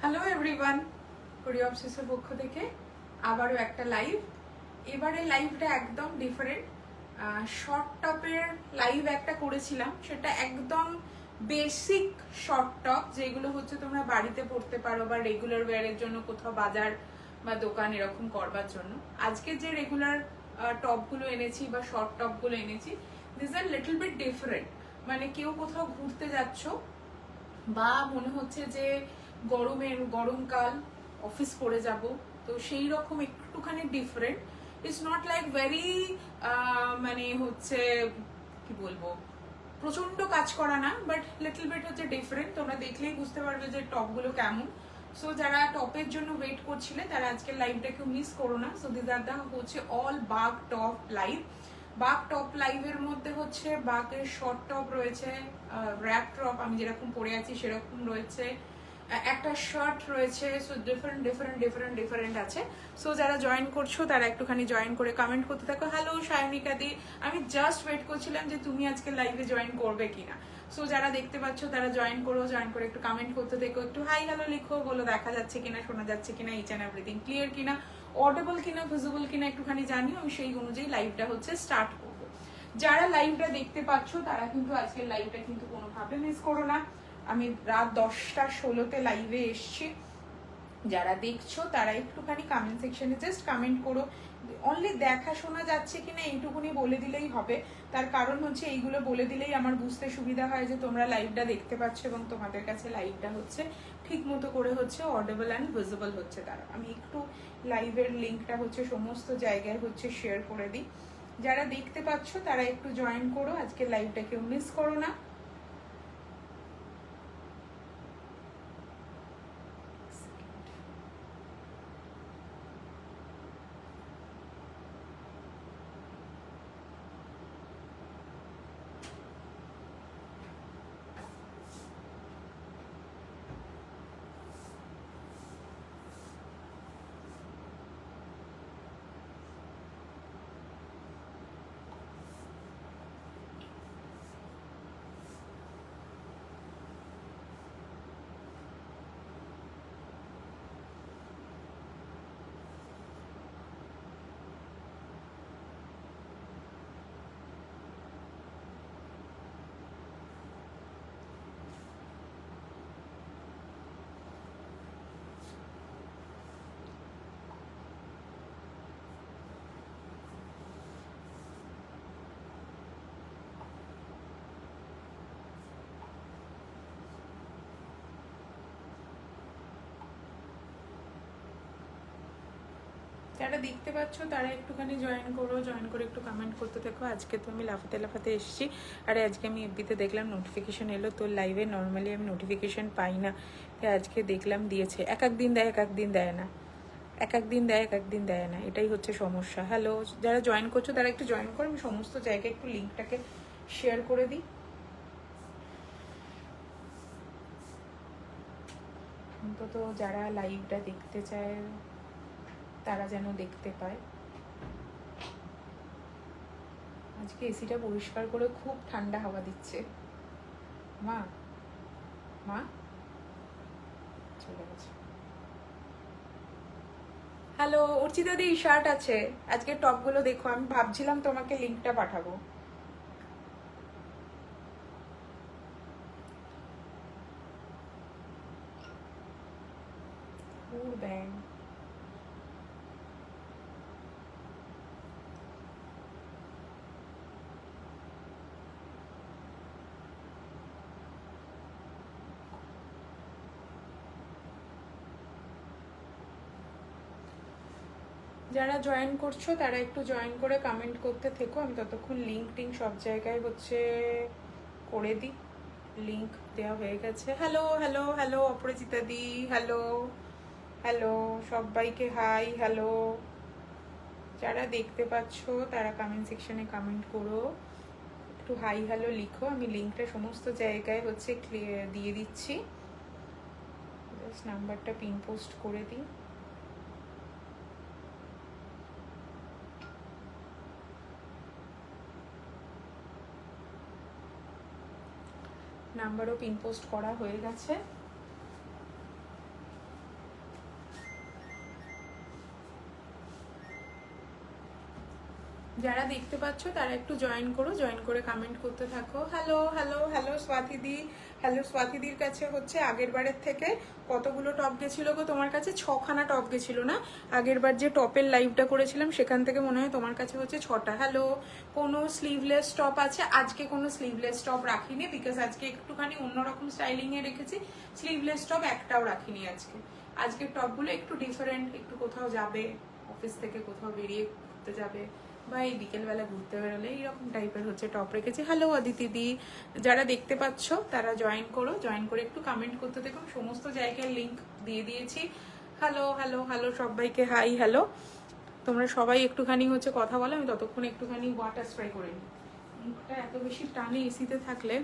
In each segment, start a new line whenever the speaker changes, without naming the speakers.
Hello everyone, কোরি অবসেসের পক্ষ থেকে আবারও একটা লাইভ। এবারে লাইভটা একদম ডিফারেন্ট। শর্ট টপের লাইভ একটা করেছিলাম, সেটা একদম বেসিক শর্ট টপ, যেগুলো হচ্ছে তোমরা বাড়িতে পড়তে পারো বা রেগুলার ওয়্যারের জন্য কোথাও বাজার বা দোকান এরকম করবার জন্য। আজকে যে রেগুলার টপগুলো এনেছি বা শর্ট টপগুলো এনেছি, this are little bit different. মানে কেউ কোথাও ঘুরতে যাচ্ছ বা মনে হচ্ছে যে গরমকাল অফিস করে যাব, তো সেই রকম একটুখানি different. It's not like very মানে হচ্ছে কি বলবো, প্রচন্ড কাজ করা না, বাট লিটল বিট হচ্ছে ডিফারেন্ট। তোমরা দেখলেই বুঝতে পারবে যে টপগুলো কেমন। সো যারা টপের জন্য ওয়েট করছিলে তারা আজকের লাইভটাকে মিস করো না। সো দিস আর দা হচ্ছে all Bagh top live. Bagh top লাইভের মধ্যে হচ্ছে বাগের শর্ট টপ রয়েছে, র্যাপ টপ আমি যেরকম পরে আছি সেরকম রয়েছে, একটা শার্ট রয়েছে। সো ডিফারেন্ট আছে। সো যারা জয়েন করছো তারা একটুখানি জয়েন করে কমেন্ট করতে থাকো। হ্যালো সায়নিকা দি, আমি জাস্ট ওয়েট করছিলাম যে তুমি আজকে লাইভে জয়েন করবে কিনা। সো যারা দেখতে পাচ্ছ তারা জয়েন করো, জয়েন করে একটু কমেন্ট করতে দেখো, একটু হাই হ্যালো লিখো, বলো দেখা যাচ্ছে কিনা, শোনা যাচ্ছে কিনা, ইচ অ্যান্ড এভরিথিং ক্লিয়ার কিনা, অডিবল কিনা, ভিজিবল কিনা একটুখানি জানিও। আমি সেই অনুযায়ী লাইভটা হচ্ছে স্টার্ট করবো। যারা লাইভটা দেখতে পাচ্ছ তারা কিন্তু আজকের লাইভটা কিন্তু কোনোভাবে মিস করো না। আমি রাত 10:16 লাইভে এসছি। যারা দেখছো তারা একটুখানি কমেন্ট সেকশনে জাস্ট কমেন্ট করো। অনলি দেখা শোনা যাচ্ছে কিনা এইটুকুনি বলে দিলেই হবে। তার কারণ হচ্ছে এইগুলো বলে দিলেই আমার বুঝতে সুবিধা হয় যে তোমরা লাইভটা দেখতে পাচ্ছ এবং তোমাদের কাছে লাইভটা হচ্ছে ঠিক মতো করে হচ্ছে অডিবল অ্যান্ড ভিজিবল হচ্ছে। তারা আমি একটু লাইভের লিঙ্কটা হচ্ছে সমস্ত জায়গায় হচ্ছে শেয়ার করে দিই। যারা দেখতে পাচ্ছ তারা একটু জয়েন করো, আজকে লাইভটা কেউ মিস করো না। যারা দেখতে পাচ্ছ তারা একটুখানি জয়েন করো, জয়েন করে একটু কমেন্ট করতে থাকো। আজকে তো আমি লাফাতে লাফাতে এসেছি। আরে আজকে আমি এফবিতে দেখলাম নোটিফিকেশন এলো, তো লাইভে নর্মালি আমি নোটিফিকেশন পাই না, তাই আজকে দেখলাম দিয়েছে। এক একদিন দেয়, এক একদিন দেয় না, এক একদিন দেয়, এক একদিন দেয় না, এটাই হচ্ছে সমস্যা। হ্যালো, যারা জয়েন করছো তারা একটু জয়েন করো। আমি সমস্ত জায়গায় একটু লিঙ্কটাকে শেয়ার করে দিই। অন্তত যারা লাইভটা দেখতে চায় তারা যেন দেখতে পায়। আজকে এসিটা পরিষ্কার করে খুব ঠান্ডা হাওয়া দিচ্ছে। মা মা চলে গেছে। হ্যালো অর্চিতা দি, শার্ট আছে। আজকে টপগুলো দেখো, আমি ভাবছিলাম তোমাকে লিঙ্কটা পাঠাবো। ব্যাং যারা জয়েন করছো তারা একটু জয়েন করে কমেন্ট করতে থেকো। আমি ততক্ষণ লিঙ্ক টিঙ্ক সব জায়গায় হচ্ছে করে দিই। লিঙ্ক দেওয়া হয়ে গেছে। হ্যালো হ্যালো হ্যালো অপরাজিতা দি, হ্যালো হ্যালো সবাইকে হাই হ্যালো। যারা দেখতে পাচ্ছ তারা কমেন্ট সেকশনে কমেন্ট করো, একটু হাই হ্যালো লিখো। আমি লিঙ্কটা সমস্ত জায়গায় হচ্ছে দিয়ে দিচ্ছি। জাস্ট নাম্বারটা পিন পোস্ট করে দিই। নাম্বারও পিন পোস্ট করা হয়ে গেছে। যারা দেখতে পাচ্ছ তারা একটু জয়েন করো, জয়েন করে কমেন্ট করতে থাকো। হ্যালো হ্যালো হ্যালো স্বাতিদি, হ্যালো স্বাতিদির কাছে হচ্ছে আগের বারের থেকে কতগুলো টপ গেছিল গো তোমার কাছে? 6খানা টপ গেছিল না আগের বার যে টপের লাইভটা করেছিলাম সেখান থেকে মনে হয় তোমার কাছে হচ্ছে 6টা। হ্যালো, কোনো স্লিভলেস টপ আছে? আজকে কোনো স্লিভলেস টপ রাখিনি, বিকজ আজকে একটুখানি অন্যরকম স্টাইলিংয়ে রেখেছি। স্লিভলেস টপ একটাও রাখিনি আজকে। আজকের টপগুলো একটু ডিফারেন্ট, একটু কোথাও যাবে, অফিস থেকে কোথাও বেরিয়ে ঘুরতে যাবে বা এই বিকেলবেলা ঘুরতে বেরোলে এইরকম টাইপের হচ্ছে টপ রেখেছি। হ্যালো অদিতিদি, যারা দেখতে পাচ্ছ তারা জয়েন করো, জয়েন করে একটু কমেন্ট করতে দেখুন। সমস্ত জায়গায় লিঙ্ক দিয়ে দিয়েছি। হ্যালো হ্যালো হ্যালো সবাইকে হাই। হ্যালো, তোমরা সবাই একটুখানি হচ্ছে কথা বলো, আমি ততক্ষণ একটুখানি ওয়াটার স্প্রে করে নিই। মুখটা এত বেশি টানে এসিতে থাকলে।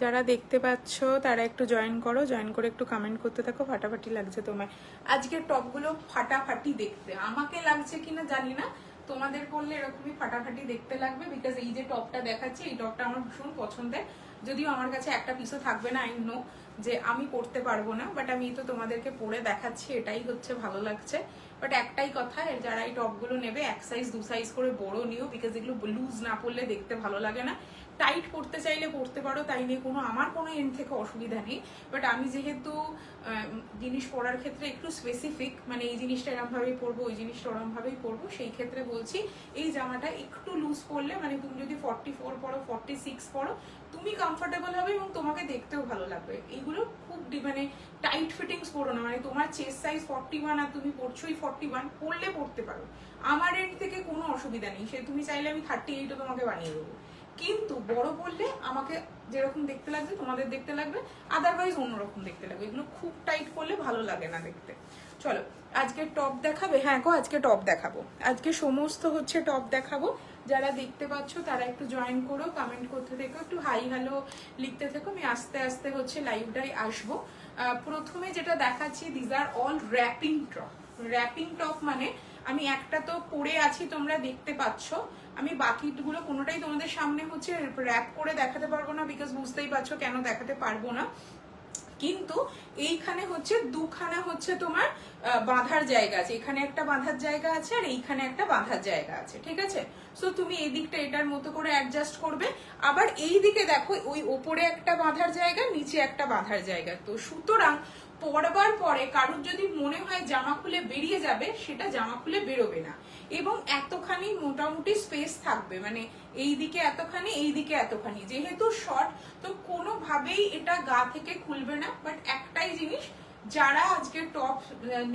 যারা দেখতে পাচ্ছ তারা একটু জয়েন করো, জয়েন করে একটু কমেন্ট করতে থাকো। ফাটাফাটি লাগছে তোমার আজকের টপগুলো, ফাটাফাটি দেখতে। আমাকে লাগছে কিনা জানি না, তোমাদের করলে এরকমই ফাটাফাটি দেখতে লাগবে, বিকজ এই যে টপটা দেখাচ্ছি এই টপটা আমার ভীষণ পছন্দের। যদিও আমার কাছে একটা পিসও থাকবে না, আই নো যে আমি পরতে পারবো না, বাট আমি তো তোমাদেরকে পরে দেখাচ্ছি, এটাই হচ্ছে ভালো লাগছে। বাট একটাই কথা, যারা এই টপগুলো নেবে 1 সাইজ 2 সাইজ করে বড় নিও, বিকজ এগুলো লুজ না পরলে দেখতে ভালো লাগে না। টাইট পড়তে চাইলে পড়তে পারো, তাই নিয়ে আমার কোনো এন্ড থেকে অসুবিধা নেই। বাট আমি যেহেতু জিনিস পরার ক্ষেত্রে একটু স্পেসিফিক, মানে এই জিনিসটা এরমভাবেই পরবো, ওই জিনিসটা ওরমভাবেই পরবো, সেই ক্ষেত্রে বলছি এই জামাটা একটু লুজ পরলে, মানে তুমি যদি 44 পরো 46 পরো, তুমি কমফোর্টেবল হবে এবং তোমাকে দেখতেও ভালো লাগবে। এইগুলো খুব মানে টাইট ফিটিংস পরো না, মানে তোমার চেস্ট সাইজ 41 আর তুমি পরছোই 41, পরলে পরতে পারো, আমার এন্ড থেকে কোনো অসুবিধা নেই। সে তুমি চাইলে আমি 38ও তোমাকে বানিয়ে দেবো, কিন্তু বড় পড়লে আমাকে যেরকম দেখতে লাগবে তোমাদের দেখতে লাগবে, আদারওয়াইজ অন্যরকম দেখতে লাগবে। এগুলো খুব টাইট করলে ভালো লাগে না দেখতে। চলো আজকে টপ দেখাবে? হ্যাঁ গো, আজকে টপ দেখাবো, আজকে সমস্ত হচ্ছে টপ দেখাবো। যারা দেখতে পাচ্ছ তারা একটু জয়েন করো, কমেন্ট করতে থেকো, একটু হাই হ্যালো লিখতে থেকো। আমি আস্তে আস্তে হচ্ছে লাইভটাই আসবো। প্রথমে যেটা দেখাচ্ছি, these are all wrapping top. Wrapping top মানে আমি একটা তো পরে আছি, তোমরা দেখতে পাচ্ছ, আমি বাকিগুলো কোনোটাই তোমাদের সামনে হচ্ছে র্যাপ করে দেখাতে পারবো না, বিকজ বুঝতেই পারছো কেন দেখাতে পারবো না। কিন্তু এইখানে হচ্ছে দুখানা হচ্ছে তোমার বাঁধার জায়গা আছে, এখানে একটা বাঁধার জায়গা আছে আর এইখানে একটা বাঁধার জায়গা আছে, ঠিক আছে? সো তুমি এই দিকটা এটার মতো করে অ্যাডজাস্ট করবে। আবার এই দিকে দেখো, ওই ওপরে একটা বাঁধার জায়গা, নিচে একটা বাঁধার জায়গা। তো সুতরাং পরবার পরে কারোর যদি মনে হয় জামা খুলে বেরিয়ে যাবে, সেটা জামা খুলে বেরোবে না, এবং এতখানি মোটামুটি স্পেস থাকবে, মানে এই দিকে এতখানি, এই দিকে এতখানি। যেহেতু শর্ট, তো কোনোভাবেই এটা গা থেকে খুলবে না। বাট একটাই জিনিস, যারা আজকে টপ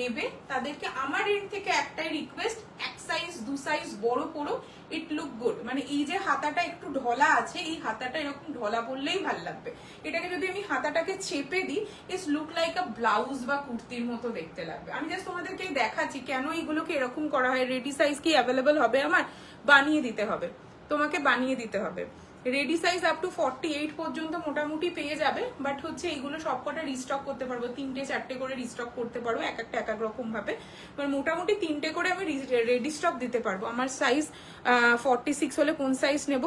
নেবে তাদেরকে আমার এন্ড থেকে একটাই রিকোয়েস্ট, 1 সাইজ 2 সাইজ বড় করো, ইট লুক গুড। মানে এই যে হাতাটা একটু ঢলা আছে, এই হাতাটা এরকম ঢলা পড়লেই ভালো লাগবে। এটাকে যদি আমি হাতাটাকে চেপে দিই, it's look like a blouse বা কুর্তির মতো দেখতে লাগবে। আমি জাস্ট তোমাদেরকে দেখাচ্ছি কেন এইগুলোকে এরকম করা হয়। রেডি সাইজ কি অ্যাভেলেবল হবে? আমার বানিয়ে দিতে হবে, তোমাকে বানিয়ে দিতে হবে। রেডি সাইজ আপ টু 48 পর্যন্ত মোটামুটি পেয়ে যাবে। বাট হচ্ছে এইগুলো সবকটা রিস্টক করতে পারবো, 3টে 4টে করে রিস্টক করতে পারবো, এক একটা এক এক রকম ভাবে। মানে মোটামুটি 3টে করে আমি রেডি স্টক দিতে পারবো। আমার সাইজ 46 হলে কোন সাইজ নেব?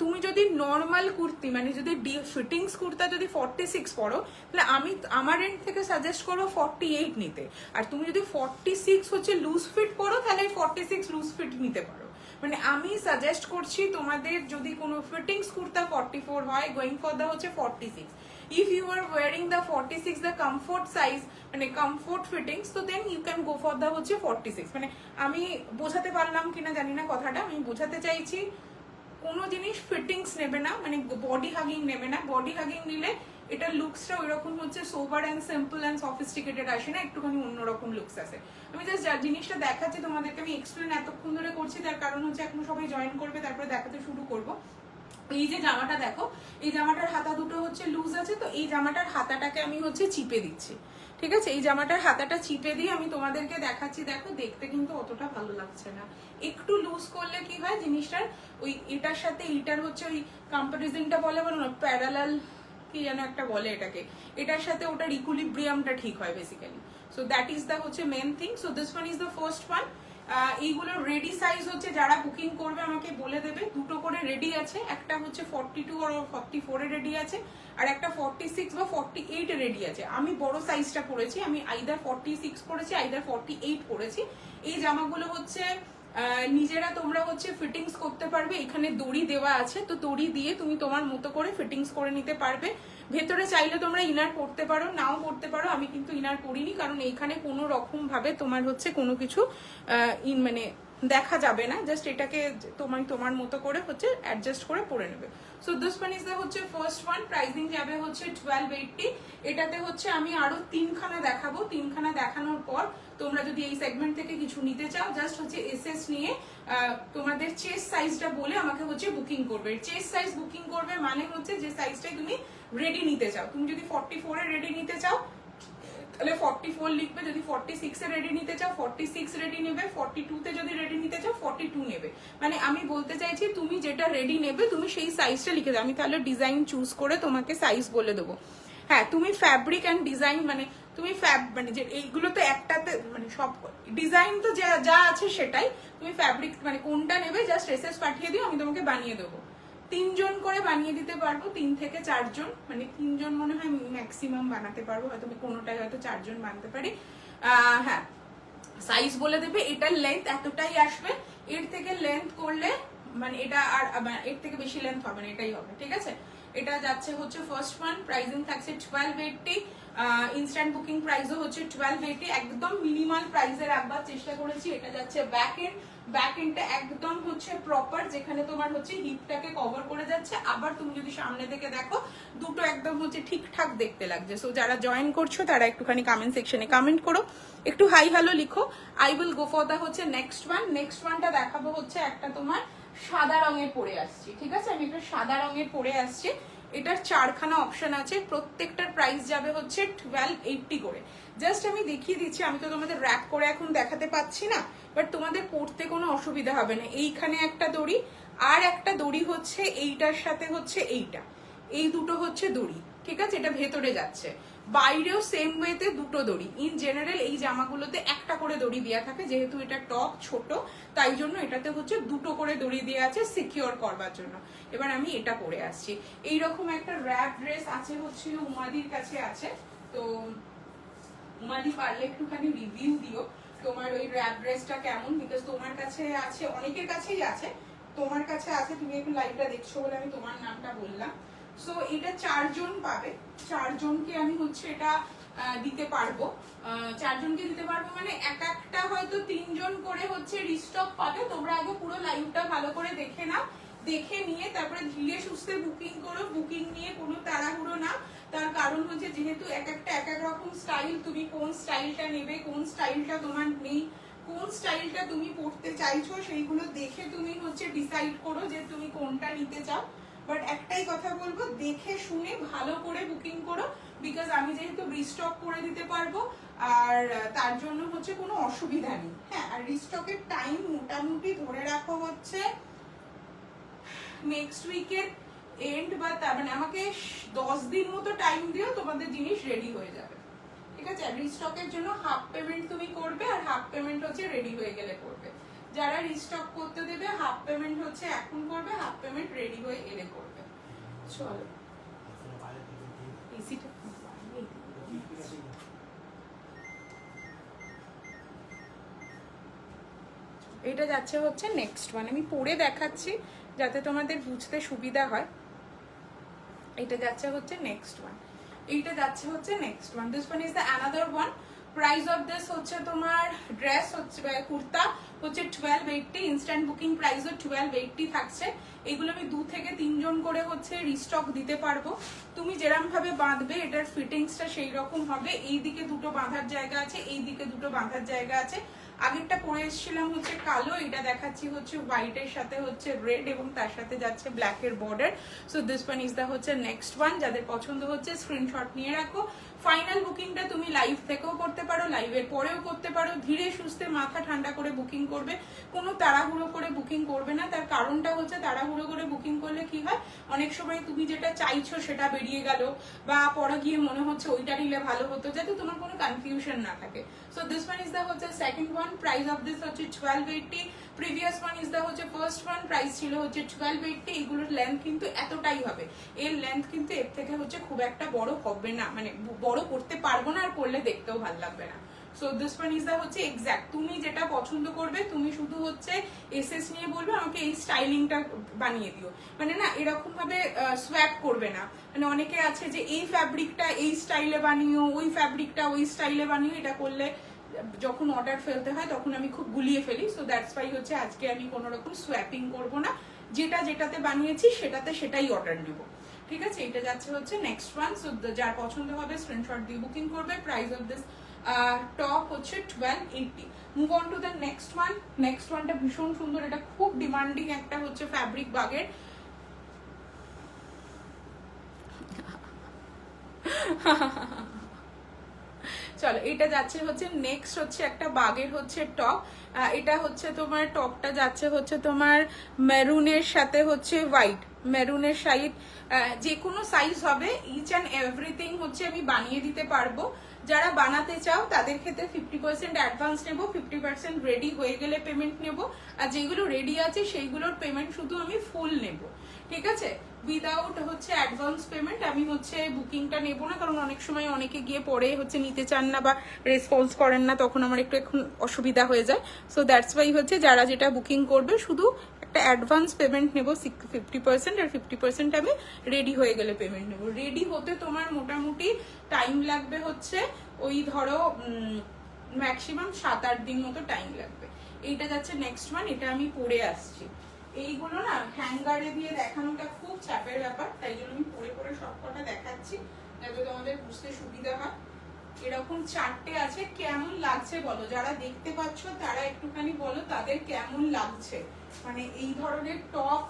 তুমি যদি নর্মাল কুর্তি, মানে যদি ফিটিংস কুর্তা যদি 46 পরো, তাহলে আমি আমার এন্ড থেকে সাজেস্ট করবো 48 নিতে। আর তুমি যদি 46 হচ্ছে লুজ ফিট পরো, তাহলে 46 লুজ ফিট নিতে পারো। মানে আমি সাজেস্ট করছি তোমাদের, যদি কোনো ফিটিংস কুর্তা 44 হয়, গোয়িং ফর দা হচ্ছে 46। If you are wearing the 46 the comfort size, মানে কমফোর্ট ফিটিংস, তো then you can go for the হচ্ছে 46। মানে আমি বোঝাতে পারলাম কিনা জানি না কথাটা, আমি বোঝাতে চাইছি কোনো জিনিস ফিটিংস নেবে না, মানে বডি হাগিং নেবে না। বডি হাগিং নিলে এটা লুকসটা ওইরকম হচ্ছে sober and simple and sophisticated আসে না, একটুখানি অন্যরকম লুকস আসে। আমি জাস্ট জিনিসটা দেখাচ্ছি তোমাদেরকে, আমি এক্সপ্লেন এতক্ষণ ধরে করছি, তার কারণ হচ্ছে এখন সবাই জয়েন করবে, তারপরে দেখাতে শুরু করবো। এই যে জামাটা দেখো, এই জামাটার হাতা দুটো হচ্ছে লুজ আছে, তো এই জামাটার হাতাটাকে আমি হচ্ছে চিপে দিচ্ছি, ঠিক আছে? এই জামাটার হাতাটা চিপে দিয়ে আমি তোমাদেরকে দেখাচ্ছি। দেখো, দেখতে কিন্তু অতটা ভালো লাগছে না। একটু লুজ করলে কি হয় জিনিসটার, ওই এটার সাথে এইটার হচ্ছে ওই কম্পারিজনটা বলে না, প্যারালাল কি যেন একটা বলে এটাকে, এটার সাথে ওটার ইকুইলিব্রিয়ামটা ঠিক হয় basically. So that is the হচ্ছে main thing. So this one is the first one. এইগুলো রেডি সাইজ হচ্ছে যারা বুকিং করবে আমাকে বলে দেবে, দুটো করে রেডি আছে, একটা হচ্ছে 42 আর 44 এ রেডি আছে, আর একটা 46 বা 48 এ রেডি আছে। আমি বড় সাইজটা পরেছি, আমি আইদার 46 পরেছি আইদার 48 পরেছি। এই জামাগুলো হচ্ছে নিজেরা তোমরা হচ্ছে ফিটিংস করতে পারবে, এখানে দড়ি দেওয়া আছে, তো দড়ি দিয়ে তুমি তোমার মতো করে ফিটিংস করে নিতে পারবে। ভেতরে চাইলে তোমরা ইনার পরতে পারো, নাও পরতে পারো, আমি কিন্তু ইনার পরিনি কারণ এইখানে কোনো রকম ভাবে তোমার হচ্ছে কোনো কিছু মানে দেখা যাবে না, জাস্ট এটাকে তোমার মতো করে হচ্ছে অ্যাডজাস্ট করে পরে নেবে। So this one is the হচ্ছে ফার্স্ট ওয়ান, প্রাইসিং যাবে হচ্ছে 1280। এটাতে হচ্ছে আমি আরো 3খানা দেখাবো, 3খানা দেখানোর পর তোমরা যদি এই সেগমেন্ট থেকে কিছু নিতে চাও জাস্ট হচ্ছে এসএস নিয়ে তোমাদের চেস্ট সাইজটা বলে আমাকে হচ্ছে বুকিং করবে। চেস্ট সাইজ বুকিং করবে মানে হচ্ছে যে সাইজটাই তুমি রেডি নিতে চাও। তুমি যদি 44 এ রেডি নিতে চাও তাহলে 44 লিখবে, যদি 46 এ রেডি নিতে চাও 46 রেডি নেবে, 42 তে যদি রেডি নিতে চাও 42 নেবে। মানে আমি বলতে চাইছি তুমি যেটা রেডি নেবে তুমি সেই সাইজটা লিখে দাও, আমি তাহলে ডিজাইন চুজ করে তোমাকে সাইজ বলে দেবো। হ্যাঁ, তুমি ফ্যাব্রিক অ্যান্ড ডিজাইন মানে তুমি মানে যে এইগুলো তো একটাতে মানে সব ডিজাইন তো যা আছে সেটাই, তুমি ফ্যাব্রিক মানে কোনটা নেবে জাস্ট এসএস পাঠিয়ে দিও, আমি তোমাকে বানিয়ে দেবো। 3 জন করে বানিয়ে দিতে পারবো, 3 থেকে 4 জন, মানে 3 জন মনে হয় ম্যাক্সিমাম বানাতে পারবো, হয়তো কোনোটাই হয়তো 4 জন বানাতে পারি। হ্যাঁ, সাইজ বলে দেবে, এটার লেন্থ এতটাই আসবে, এর থেকে লেন্থ করলে মানে এটা আর এর থেকে বেশি লেন্থ হবে না, এটাই হবে, ঠিক আছে। এটা যাচ্ছে হচ্ছে ফার্স্ট ওয়ান, প্রাইসিং থাকছে 1280, ইনস্ট্যান্ট বুকিং প্রাইসও হচ্ছে 1280, একদম মিনিমাল প্রাইসে রাখবার চেষ্টা করেছি। এটা যাচ্ছে ব্যাক এন্ডটা একদম হচ্ছে প্রপার, যেখানে তোমার হচ্ছে হিপটাকে কভার করে যাচ্ছে, আবার তুমি যদি সামনে থেকে দেখো দুটো একদম হচ্ছে ঠিকঠাক দেখতে লাগছে। সো যারা জয়েন করছো তারা একটুখানি কমেন্ট সেকশনে কমেন্ট করো, একটু হাই হ্যালো লিখো। I will go for the হচ্ছে নেক্সট ওয়ান। নেক্সট ওয়ানটা দেখাবো হচ্ছে একটা তোমার সাদা রঙের পরে আসছি, ঠিক আছে, আমি একটা সাদা রঙের পরে আসছি। এটার 4খানা অপশন আছে, প্রত্যেকটার প্রাইস যাবে হচ্ছে 1280 করে। জাস্ট আমি দেখিয়ে দিচ্ছি, আমি তো তোমাদের র্যাপ করে এখন দেখাতে পাচ্ছি না, বাট তোমাদের পড়তে কোনো অসুবিধা হবে না। এইখানে একটা দড়ি আর একটা দড়ি হচ্ছে এইটার সাথে হচ্ছে এইটা, এই দুটো হচ্ছে দড়ি, ঠিক আছে, এটা ভেতরে যাচ্ছে। বাইরেও সেম ওয়েতে দুটো দড়ি। ইন জেনারেল এই জামাগুলোতে একটা করে দড়ি দেওয়া থাকে, যেহেতু এটা টপ ছোট তাই জন্য এটাতে হচ্ছে দুটো করে দড়ি দেওয়া আছে সিকিউর করবার জন্য। এবার আমি এটা পরে আসছি। এইরকম একটা র্যাপ ড্রেস আছে হচ্ছে উমাদির কাছে আছে, তো উমাদি পারলে একটুখানি রিভিউ দিও তোমার ওই র্যাপ ড্রেসটা কেমন, বিকজ তোমার কাছে আছে, অনেকের কাছেই আছে, তোমার কাছে আছে, তুমি একটু লাইভটা দেখছো বলে আমি তোমার নামটা বললাম। সো এটা 4 জন পাবে, 4 জনকে আমি হচ্ছে এটা দিতে পারবো। 4 জনকে দিতে পারবো মানে এক একটা হয়তো 3 জন করে হচ্ছে রিস্টক পাবে। তোমরা আগে পুরো লাইভটা ভালো করে দেখে নাও, দেখে নিয়ে তারপরে ধীরে সুস্থে বুকিং করো। বুকিং নিয়ে কোনো তাড়াহুড়ো না, তার কারণ হচ্ছে যেহেতু এক একটা এক এক রকম স্টাইল, তুমি কোন স্টাইলটা নেবে, কোন স্টাইলটা তোমার নেই, কোন স্টাইলটা তুমি পড়তে চাইছো সেইগুলো দেখে তুমি হচ্ছে ডিসাইড করো যে তুমি কোনটা নিতে চাও। বাট একটাই কথা বলবো, দেখে শুনে ভালো করে বুকিং করো, বিকজ আমি যেহেতু রিস্টক করে দিতে পারবো আর তার জন্য হচ্ছে কোনো অসুবিধা নেই। হ্যাঁ, আর রিস্টকের টাইম মোটামুটি ধরে রাখো হচ্ছে নেক্সট উইকের এন্ড বা তার মানে আমাকে 10 দিন মতো টাইম দিও, তোমাদের জিনিস রেডি হয়ে যাবে, ঠিক আছে। রিস্টকের জন্য হাফ পেমেন্ট তুমি করবে আর হাফ পেমেন্ট হচ্ছে রেডি হয়ে গেলে করবে। যারা রিস্টক করতে দেবে হাফ পেমেন্ট হচ্ছে এখন করবে, হাফ পেমেন্ট রেডি হয়ে এলে করবে। চলো এসিটা এটা যাচ্ছে হচ্ছে নেক্সট ওয়ান, আমি পরে দেখাচ্ছি যাতে তোমাদের বুঝতে সুবিধা হয়। এটা যাচ্ছে হচ্ছে নেক্সট ওয়ান, এইটা যাচ্ছে হচ্ছে next one. This one is the another one. Price of this হচ্ছে তোমার ড্রেস হচ্ছে কুর্তা হচ্ছে 1280, ইনস্ট্যান্ট বুকিং প্রাইসও 1280 থাকছে। এগুলো আমি 2 থেকে 3 জন করে হচ্ছে রিস্টক দিতে পারবো। তুমি যেরকম ভাবে বাঁধবে এটার ফিটিংসটা সেই রকম হবে। এই দিকে দুটো বাঁধার জায়গা আছে, এই দিকে দুটো বাঁধার জায়গা আছে। আগেরটা পরে এসেছিলাম হচ্ছে কালো, এটা দেখাচ্ছি হচ্ছে হোয়াইটের সাথে হচ্ছে রেড এবং তার সাথে যাচ্ছে ব্ল্যাকের border. So this one is the হচ্ছে নেক্সট ওয়ান। যাদের পছন্দ হচ্ছে স্ক্রিনশট নিয়ে রাখো। ফাইনাল বুকিংটা তুমি লাইভ থেকেও করতে পারো, লাইভের পরেও করতে পারো, ধীরে সুস্থে মাথা ঠান্ডা করে বুকিং করবে, কোনো তাড়াহুড়ো করে বুকিং করবে না। তার কারণটা হচ্ছে তাড়াহুড়ো করে বুকিং করলে কি হয়, অনেক সময় তুমি যেটা চাইছো সেটা বেরিয়ে গেল, বা পরে গিয়ে মনে হচ্ছে ওইটা নিলে ভালো হতো, যাতে তোমার কোনো কনফিউশন না থাকে। So this one is the হচ্ছে second one, price of this হচ্ছে 1280। প্রিভিয়াস ওয়ান ইজ দ্য হচ্ছে ফার্স্ট ওয়ান, প্রাইস ছিল হচ্ছে 1280। এগুলোর লেন্থ কিন্তু এতটাই হবে, এর লেন্থ কিন্তু এর থেকে হচ্ছে খুব একটা বড় হবে না, মানে বড় করতে পারবো না, আর করলে দেখতেও ভালো লাগবে না। So this one is the হচ্ছে এক্স্যাক্ট, তুমি যেটা পছন্দ করবে তুমি শুধু হচ্ছে এসএস নিয়ে বলবে আমাকে এই স্টাইলিংটা বানিয়ে দিও, মানে না এরকম ভাবে সোয়াপ করবে না। মানে অনেকে আছে যে এই ফ্যাব্রিকটা এই স্টাইলে বানিও, ওই ফ্যাব্রিকটা ওই স্টাইলে বানিও, এটা করলে যখন অর্ডার ফেলতে হয় তখন আমি খুব গুলিয়ে ফেলি। সো দ্যাটস ওয়াই হচ্ছে আজকে আমি কোনো রকম সোয়াপিং করব না, যেটা যেটাতে বানিয়েছি সেটাতে সেটাই অর্ডার নেব, ঠিক আছে। এটা যাচ্ছে হচ্ছে নেক্সট ওয়ান। সো যার পছন্দ হবে স্ক্রিনশট দিয়ে বুকিং করবে। প্রাইস অফ দিস টপ হচ্ছে 1280। Move on to the next one. Next ওয়ানটা ভীষণ সুন্দর, এটা খুব ডিমান্ডিং একটা হচ্ছে ফ্যাব্রিক বাগের। চলো এটা যাচ্ছে হচ্ছে নেক্সট হচ্ছে একটা বাগের হচ্ছে টপ। এটা হচ্ছে তোমার টপটা যাচ্ছে হচ্ছে তোমার মেরুনের সাথে হচ্ছে হোয়াইট, মেরুনের সাইড যে কোনো সাইজ হবে, ইচ অ্যান্ড এভরিথিং হচ্ছে আমি বানিয়ে দিতে পারবো। যারা বানাতে চাও তাদের ক্ষেত্রে 50% অ্যাডভান্স নেবো, 50% রেডি হয়ে গেলে পেমেন্ট নেবো, আর যেগুলো রেডি আছে সেইগুলোর পেমেন্ট শুধু আমি ফুল নেব, ঠিক আছে। উইদাউট হচ্ছে অ্যাডভান্স পেমেন্ট আমি হচ্ছে বুকিংটা নেবো না, কারণ অনেক সময় অনেকে গিয়ে পরে হচ্ছে নিতে চান না বা রেসপন্স করেন না, তখন আমার একটু এখন অসুবিধা হয়ে যায়। সো দ্যাটস ওয়াই হচ্ছে যারা যেটা বুকিং করবে শুধু একটা অ্যাডভান্স পেমেন্ট নেবো 50%, আর 50% আমি রেডি হয়ে গেলে পেমেন্ট নেবো। রেডি হতে তোমার মোটামুটি টাইম লাগবে হচ্ছে ওই ধরো ম্যাক্সিমাম 7-8 দিন মতো টাইম লাগবে। এইটা যাচ্ছে নেক্সট ওয়ান, এটা আমি পরে আসছি। এইগুলো না হ্যাঙ্গারে দিয়ে দেখানোটা খুব চাপের ব্যাপার, তাই জন্য আমি পরে পরে সবকটা দেখাচ্ছি যাতে তোমাদের বুঝতে সুবিধা হয়। এরকম 4টে আছে, কেমন লাগছে বলো, যারা দেখতে পাচ্ছ তারা একটুখানি বলো তাদের কেমন লাগছে। মানে এই ধরনের টপ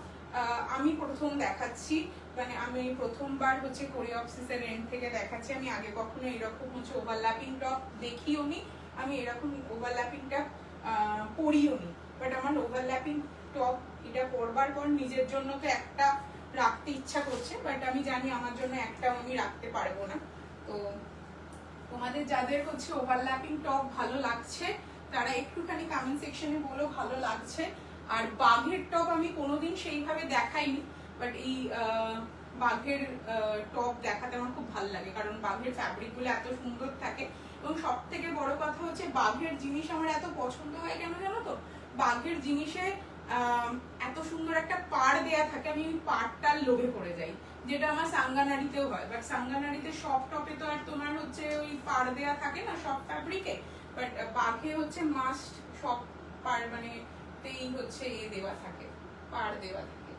আমি প্রথম দেখাচ্ছি, মানে আমি প্রথমবার হচ্ছে কোরিওপসিসের এন্ড থেকে দেখাচ্ছি। আমি আগে কখনো এরকম হচ্ছে ওভারল্যাপিং টপ দেখিও নি, আমি এরকম ওভারল্যাপিং টপ পরিও নি, বাট আমার ওভারল্যাপিং টপ এটা পরবার পর নিজের জন্য তো একটা রাখতে ইচ্ছা করছে, বাট আমি জানি আমার জন্য একটাও আমি রাখতে পারবো না। তো তোমাদের যাদের হচ্ছে ওভারল্যাপিং টপ ভালো লাগছে তারা একটুখানি কমেন্ট সেকশনে বলো ভালো লাগছে। আর বাঘের টপ আমি কোনোদিন সেইভাবে দেখাইনি, বাট এই বাঘের টপ দেখাতে আমার খুব ভালো লাগে, কারণ বাঘের ফ্যাব্রিক গুলো এত সুন্দর থাকে, এবং সব থেকে বড় কথা হচ্ছে বাঘের জিনিস আমার এত পছন্দ হয় কেন জানো তো, বাঘের জিনিসে এত সুন্দর একটা পাড় দেয়া থাকে, আমি ওই পাড়টার লোভে পড়ে যাই, যেটা আমার সাঙ্গানাড়িতেও হয়। বাট সাঙ্গানাড়িতে সব টপে তো আর তোমার হচ্ছে ওই পাড় দেয়া থাকে না সব ফ্যাব্রিকে, বাট বাঘে হচ্ছে মাস্ট সব পাড় মানে তেই হচ্ছে দেওয়া থাকে, পাড় দেওয়া থাকে।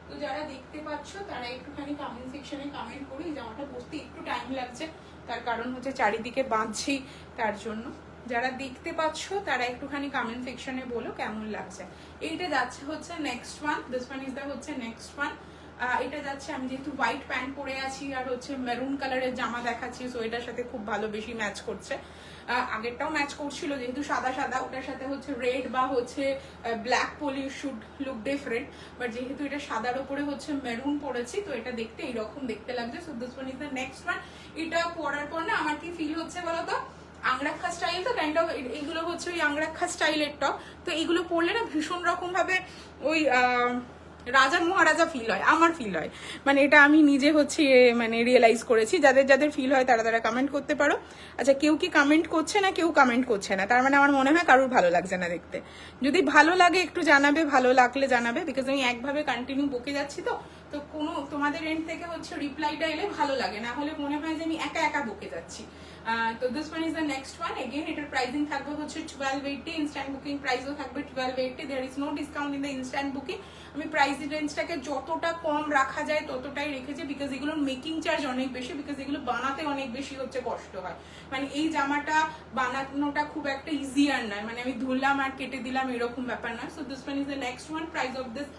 তো যারা দেখতে পাচ্ছ তারা একটুখানি কমেন্ট সেকশনে কমেন্ট করো। এই জামাটা পরতে একটু টাইম লাগছে, তার কারণ হচ্ছে চারিদিকে বাঁধছি তার জন্য। যারা দেখতে পাচ্ছ তারা একটুখানি কমেন্ট সেকশনে বলো কেমন লাগছে। এইটা যাচ্ছে হচ্ছে next one, this one is the হচ্ছে নেক্সট ওয়ান। এটা যাচ্ছে, আমি যেহেতু হোয়াইট প্যান্ট পরে আছি আর হচ্ছে মেরুন কালারের জামা দেখাচ্ছি, সো এটার সাথে খুব ভালো বেশি ম্যাচ করছে। আগেরটাও ম্যাচ করছিল যেহেতু সাদা সাদা, ওটার সাথে হচ্ছে রেড বা হচ্ছে black poly should look different, but যেহেতু এটা সাদার উপরে হচ্ছে মেরুন পরেছি, তো এটা দেখতে এইরকম দেখতে লাগছে। So this one is the next one. এটা পরার পর না আমার কি ফিল হচ্ছে বলতো, আংরাক্ষা স্টাইল তো কাইন্ড অফ, এইগুলো হচ্ছে ওই আংরাক্ষা স্টাইলের টপ, তো এইগুলো পরলে না ভীষণ রকম ভাবে ওই রাজা মহারাজা ফিল হয়, আমার ফিল হয়, মানে এটা আমি নিজে হচ্ছে মানে রিয়েলাইজ করেছি। যাদের যাদের ফিল হয় তারা তারা কমেন্ট করতে পারো। আচ্ছা, কেউ কি কমেন্ট করছে না, কেউ কমেন্ট করছে না, তার মানে আমার মনে হয় কারোর ভালো লাগছে না দেখতে। যদি ভালো লাগে একটু জানাবে, ভালো লাগলে জানাবে, বিকজ আমি একভাবে কন্টিনিউ বকে যাচ্ছি তো কোনো তোমাদের এন্ড থেকে হচ্ছে রিপ্লাইটা এলে ভালো লাগে, না হলে মনে হয় যে আমি একা একা বকে যাচ্ছি। তো this one is the next one. Again এটার প্রাইসিং থাকবে হচ্ছে 1280, ইনস্ট্যান্ট বুকিং প্রাইসও থাকবে 1280। There is no discount in the instant booking. আমি প্রাইস রেঞ্জটাকে যতটা কম রাখা যায় ততটাই রেখেছি, বিকজ এগুলোর মেকিং চার্জ অনেক বেশি, বিকজ এগুলো বানাতে অনেক বেশি হচ্ছে কষ্ট হয়। মানে এই জামাটা বানানোটা খুব একটা ইজিয়ার নয়, মানে আমি ধুলাম আর কেটে দিলাম এরকম ব্যাপার নয়। So this one is the next one. Price of this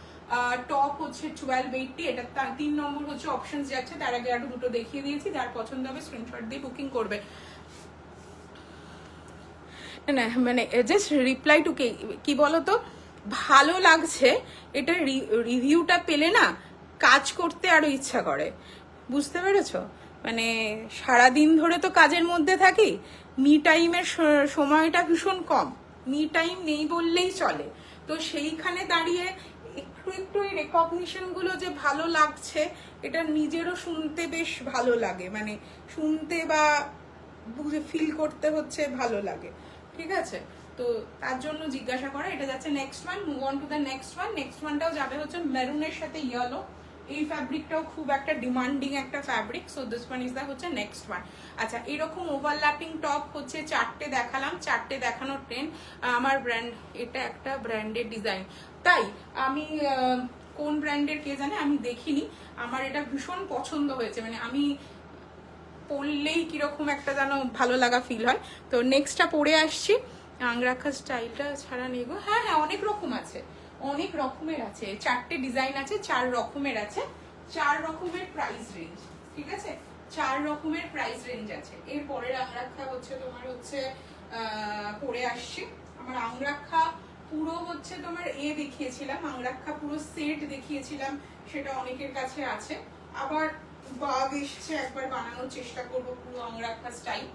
top হচ্ছে 1280, এটা 3 নম্বর হচ্ছে অপশন যাচ্ছে। তার আগে আরো দুটো দেখিয়ে দিয়েছি, যার পছন্দ হবে স্ক্রিনশট দিয়ে বুকিং করবে। না মানে জাস্ট রিপ্লাই টু কি বলতো, ভালো লাগছে এটা রিভিউটা পেলে না কাজ করতে আরো ইচ্ছা করে, বুঝতে পেরেছো? মানে সারাদিন ধরে তো কাজের মধ্যে থাকি, মি টাইমের সময়টা ভীষণ কম, মি টাইম নেই বললেই চলে। তো সেইখানে দাঁড়িয়ে একটু একটু এই রেকগনিশন গুলো যে ভালো লাগছে, এটা নিজেরও শুনতে বেশ ভালো লাগে, মানে শুনতে বা বুঝে ফিল করতে হচ্ছে ভালো লাগে, ঠিক আছে? তো তার জন্য জিজ্ঞাসা করা। এটা যাচ্ছে next one, move on to the next one. Next ওয়ানটাও যাবে হচ্ছে মেরুনের সাথে ইয়েলো। এই ফ্যাব্রিকটাও খুব একটা ডিমান্ডিং একটা fabric, so this one is the হচ্ছে নেক্সট ওয়ান। আচ্ছা, এরকম ওভারল্যাপিং টপ হচ্ছে 4টে দেখালাম, 4টে দেখানোর ট্রেন আমার ব্র্যান্ড, এটা একটা ব্র্যান্ডের ডিজাইন, তাই আমি কোন ব্র্যান্ডের কে জানে, আমি দেখিনি, আমার এটা ভীষণ পছন্দ হয়েছে, মানে আমি পরলেই কিরকম একটা যেন ভালো লাগা ফিল হয়। তো নেক্সটটা পরে আসছি। আংরাখা স্টাইলটা ছাড়া নেই গো, হ্যাঁ হ্যাঁ অনেক রকম আছে, অনেক রকমের আছে, 4টে ডিজাইন আছে, 4 রকমের আছে, 4 রকমের প্রাইস রেঞ্জ, ঠিক আছে? 4 রকমের প্রাইস রেঞ্জ আছে। এর পরের আংরাখা হচ্ছে তোমার হচ্ছে পরে আসছি। আমার আংরাখা পুরো হচ্ছে তোমার দেখিয়েছিলাম, আংরাখা পুরো সেট দেখিয়েছিলাম, সেটা অনেকের কাছে আছে। আবার বাগ এসছে, একবার বানানোর চেষ্টা করবো পুরো আংরাখা স্টাইল,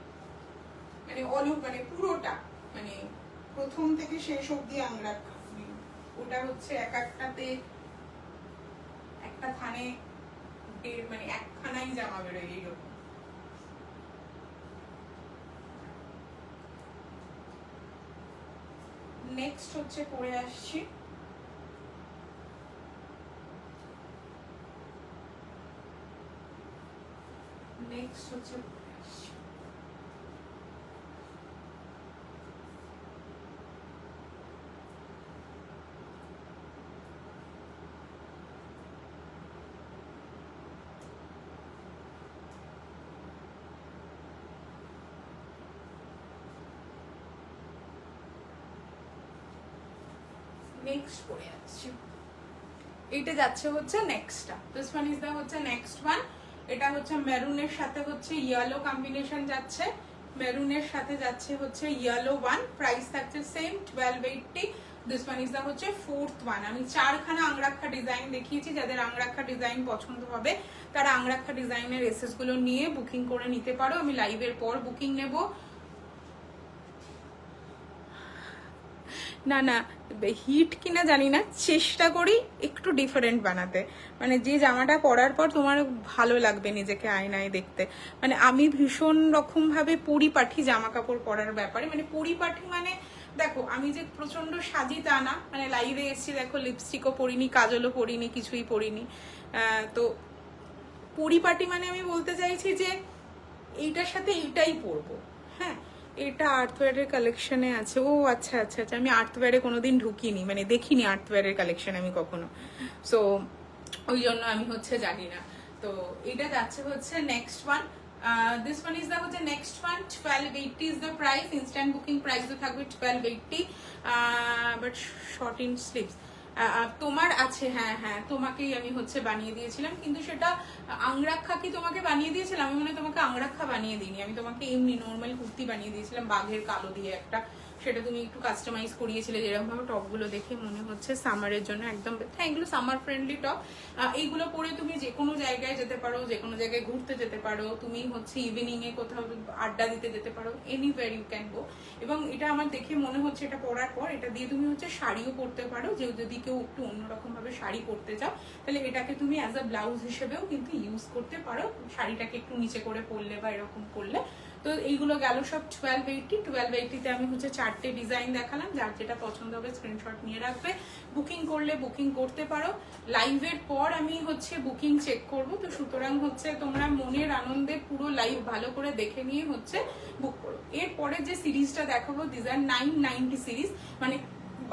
মানে মানে পুরোটা, মানে প্রথম থেকে শেষ অব্দি আংরাখা। ওটা হচ্ছে এক একটাতে একটা থানে মানে একখানাই জামা বেরোয় এইরকম। নেক্সট হচ্ছে পরে আসছি নেক্সট হচ্ছে নেক্সট পরে আসছি। এইটা যাচ্ছে হচ্ছে নেক্সটটা, দিস ওয়ান ইজ দা হচ্ছে নেক্সট ওয়ান। এটা হচ্ছে মেরুনের সাথে হচ্ছে ইয়েলো কম্বিনেশন যাচ্ছে, মেরুনের সাথে যাচ্ছে হচ্ছে ইয়েলো ওয়ান, প্রাইস থাকছে same 1280। This one is the হচ্ছে 4th ওয়ান। আমি 4খানা আংরাখা ডিজাইন দেখিয়েছি, যাদের আংরাখা ডিজাইন পছন্দ হবে তারা আংরাখা ডিজাইনের এসএস গুলো নিয়ে বুকিং করে নিতে পারো। আমি লাইভের পর বুকিং নেব। না না হিট কিনা জানি না, চেষ্টা করি একটু ডিফারেন্ট বানাতে, মানে যে জামাটা পরার পর তোমার ভালো লাগবে নিজেকে আয়নায় দেখতে। মানে আমি ভীষণ রকম ভাবে পরিপাঠি জামা কাপড় পরার ব্যাপারে, মানে পরিপাঠি মানে দেখো আমি যে প্রচন্ড সাজি তা না, মানে লাইভে এসেছি দেখো লিপস্টিকও পরিনি, কাজলও পরিনি, কিছুই পরিনি। তো পরিপাটি মানে আমি বলতে চাইছি যে এইটার সাথে এইটাই পরবো। হ্যাঁ, এটা আর্থওয়্যারের কালেকশনে আছে। ও আচ্ছা আচ্ছা আচ্ছা, আমি আর্থওয়্যারে কোনোদিন ঢুকিনি, মানে দেখিনি আর্থওয়্যারের কালেকশন আমি কখনো, সো ওই জন্য আমি হচ্ছে জানি না। তো এটা যাচ্ছে হচ্ছে next one. This one is the হচ্ছে next one, 1280 is the price. Instant booking price তো থাকবে 1280, বাট শর্ট ইন স্লিভস তোমার আছে। হ্যাঁ হ্যাঁ, তোমাকেই আমি হচ্ছে বানিয়ে দিয়েছিলাম, কিন্তু সেটা আংরাখা কি তোমাকে বানিয়ে দিয়েছিলাম? আমি মনে তোমাকে আংরাখা বানিয়ে দিইনি, আমি তোমাকে এমনি নর্মাল কুর্তি বানিয়ে দিয়েছিলাম বাঘের কালো দিয়ে একটা, সেটা তুমি একটু কাস্টমাইজ করিয়েছিলে, যেরকম ভাবে টপগুলো দেখে মনে হচ্ছে সামারের জন্য একদম। হ্যাঁ, এগুলো সামার ফ্রেন্ডলি টপ, এইগুলো পরে তুমি যে কোনো জায়গায় যেতে পারো, যে কোনো জায়গায় ঘুরতে যেতে পারো, তুমি হচ্ছে ইভিনিং এ কোথাও আড্ডা দিতে যেতে পারো, এনিওয়্যার ইউ ক্যান গো। এবং এটা আমার দেখে মনে হচ্ছে এটা পরার পর এটা দিয়ে তুমি হচ্ছে শাড়িও পরতে পারো, যে যদি কেউ একটু অন্যরকম ভাবে শাড়ি পরতে চাও তাহলে এটাকে তুমি অ্যাজ আ ব্লাউজ হিসেবেও কিন্তু ইউজ করতে পারো, শাড়িটাকে একটু নিচে করে পরলে বা এরকম করলে। তো এইগুলো গেল সব 1280 আমি হচ্ছে 4টে ডিজাইন দেখালাম, যার যেটা পছন্দ হবে স্ক্রিনশট নিয়ে রাখবে, বুকিং করলে বুকিং করতে পারো। লাইভের পর আমি হচ্ছে বুকিং চেক করব, তো সুতরাং হচ্ছে তোমরা মনের আনন্দে পুরো লাইভ ভালো করে দেখে নিয়ে হচ্ছে বুক করো। এরপরে যে সিরিজটা দেখাবো দিস আর 990 সিরিজ, মানে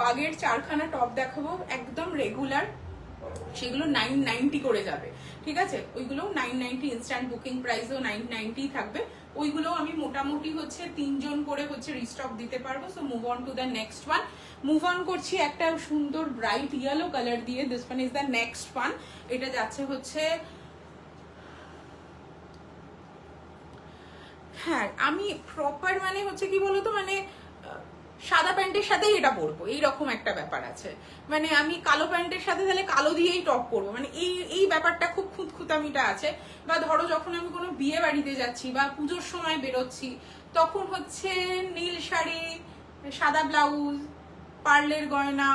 বাগের 4খানা টপ দেখাবো একদম রেগুলার, সেগুলো 990 করে যাবে, ঠিক আছে? ওইগুলো 990, ইনস্ট্যান্ট বুকিং প্রাইসও 990 থাকবে। ওইগুলো আমি মোটামুটি হচ্ছে 3 জন করে হচ্ছে রিস্টক দিতে পারবো। So move on to the next one. Move on করছি একটা সুন্দর ব্রাইট ইয়েলো কালার দিয়ে। This one is the next one. এটা যাচ্ছে হচ্ছে, হ্যাঁ আমি প্রপার মানে হচ্ছে কি বলতো, মানে সাদা প্যান্টের সাথেই এটা পরবো এইরকম একটা ব্যাপার আছে। মানে আমি কালো প্যান্টের সাথে তাহলে কালো দিয়েই টপ করবো, মানে এই ব্যাপারটা খুব খুঁতখুতামিটা আছে। বা ধরো যখন আমি কোনো বিয়ে বাড়িতে যাচ্ছি বা পুজোর সময় বেরোচ্ছি, তখন হচ্ছে নীল শাড়ি, সাদা ব্লাউজ, পার্লের গয়না,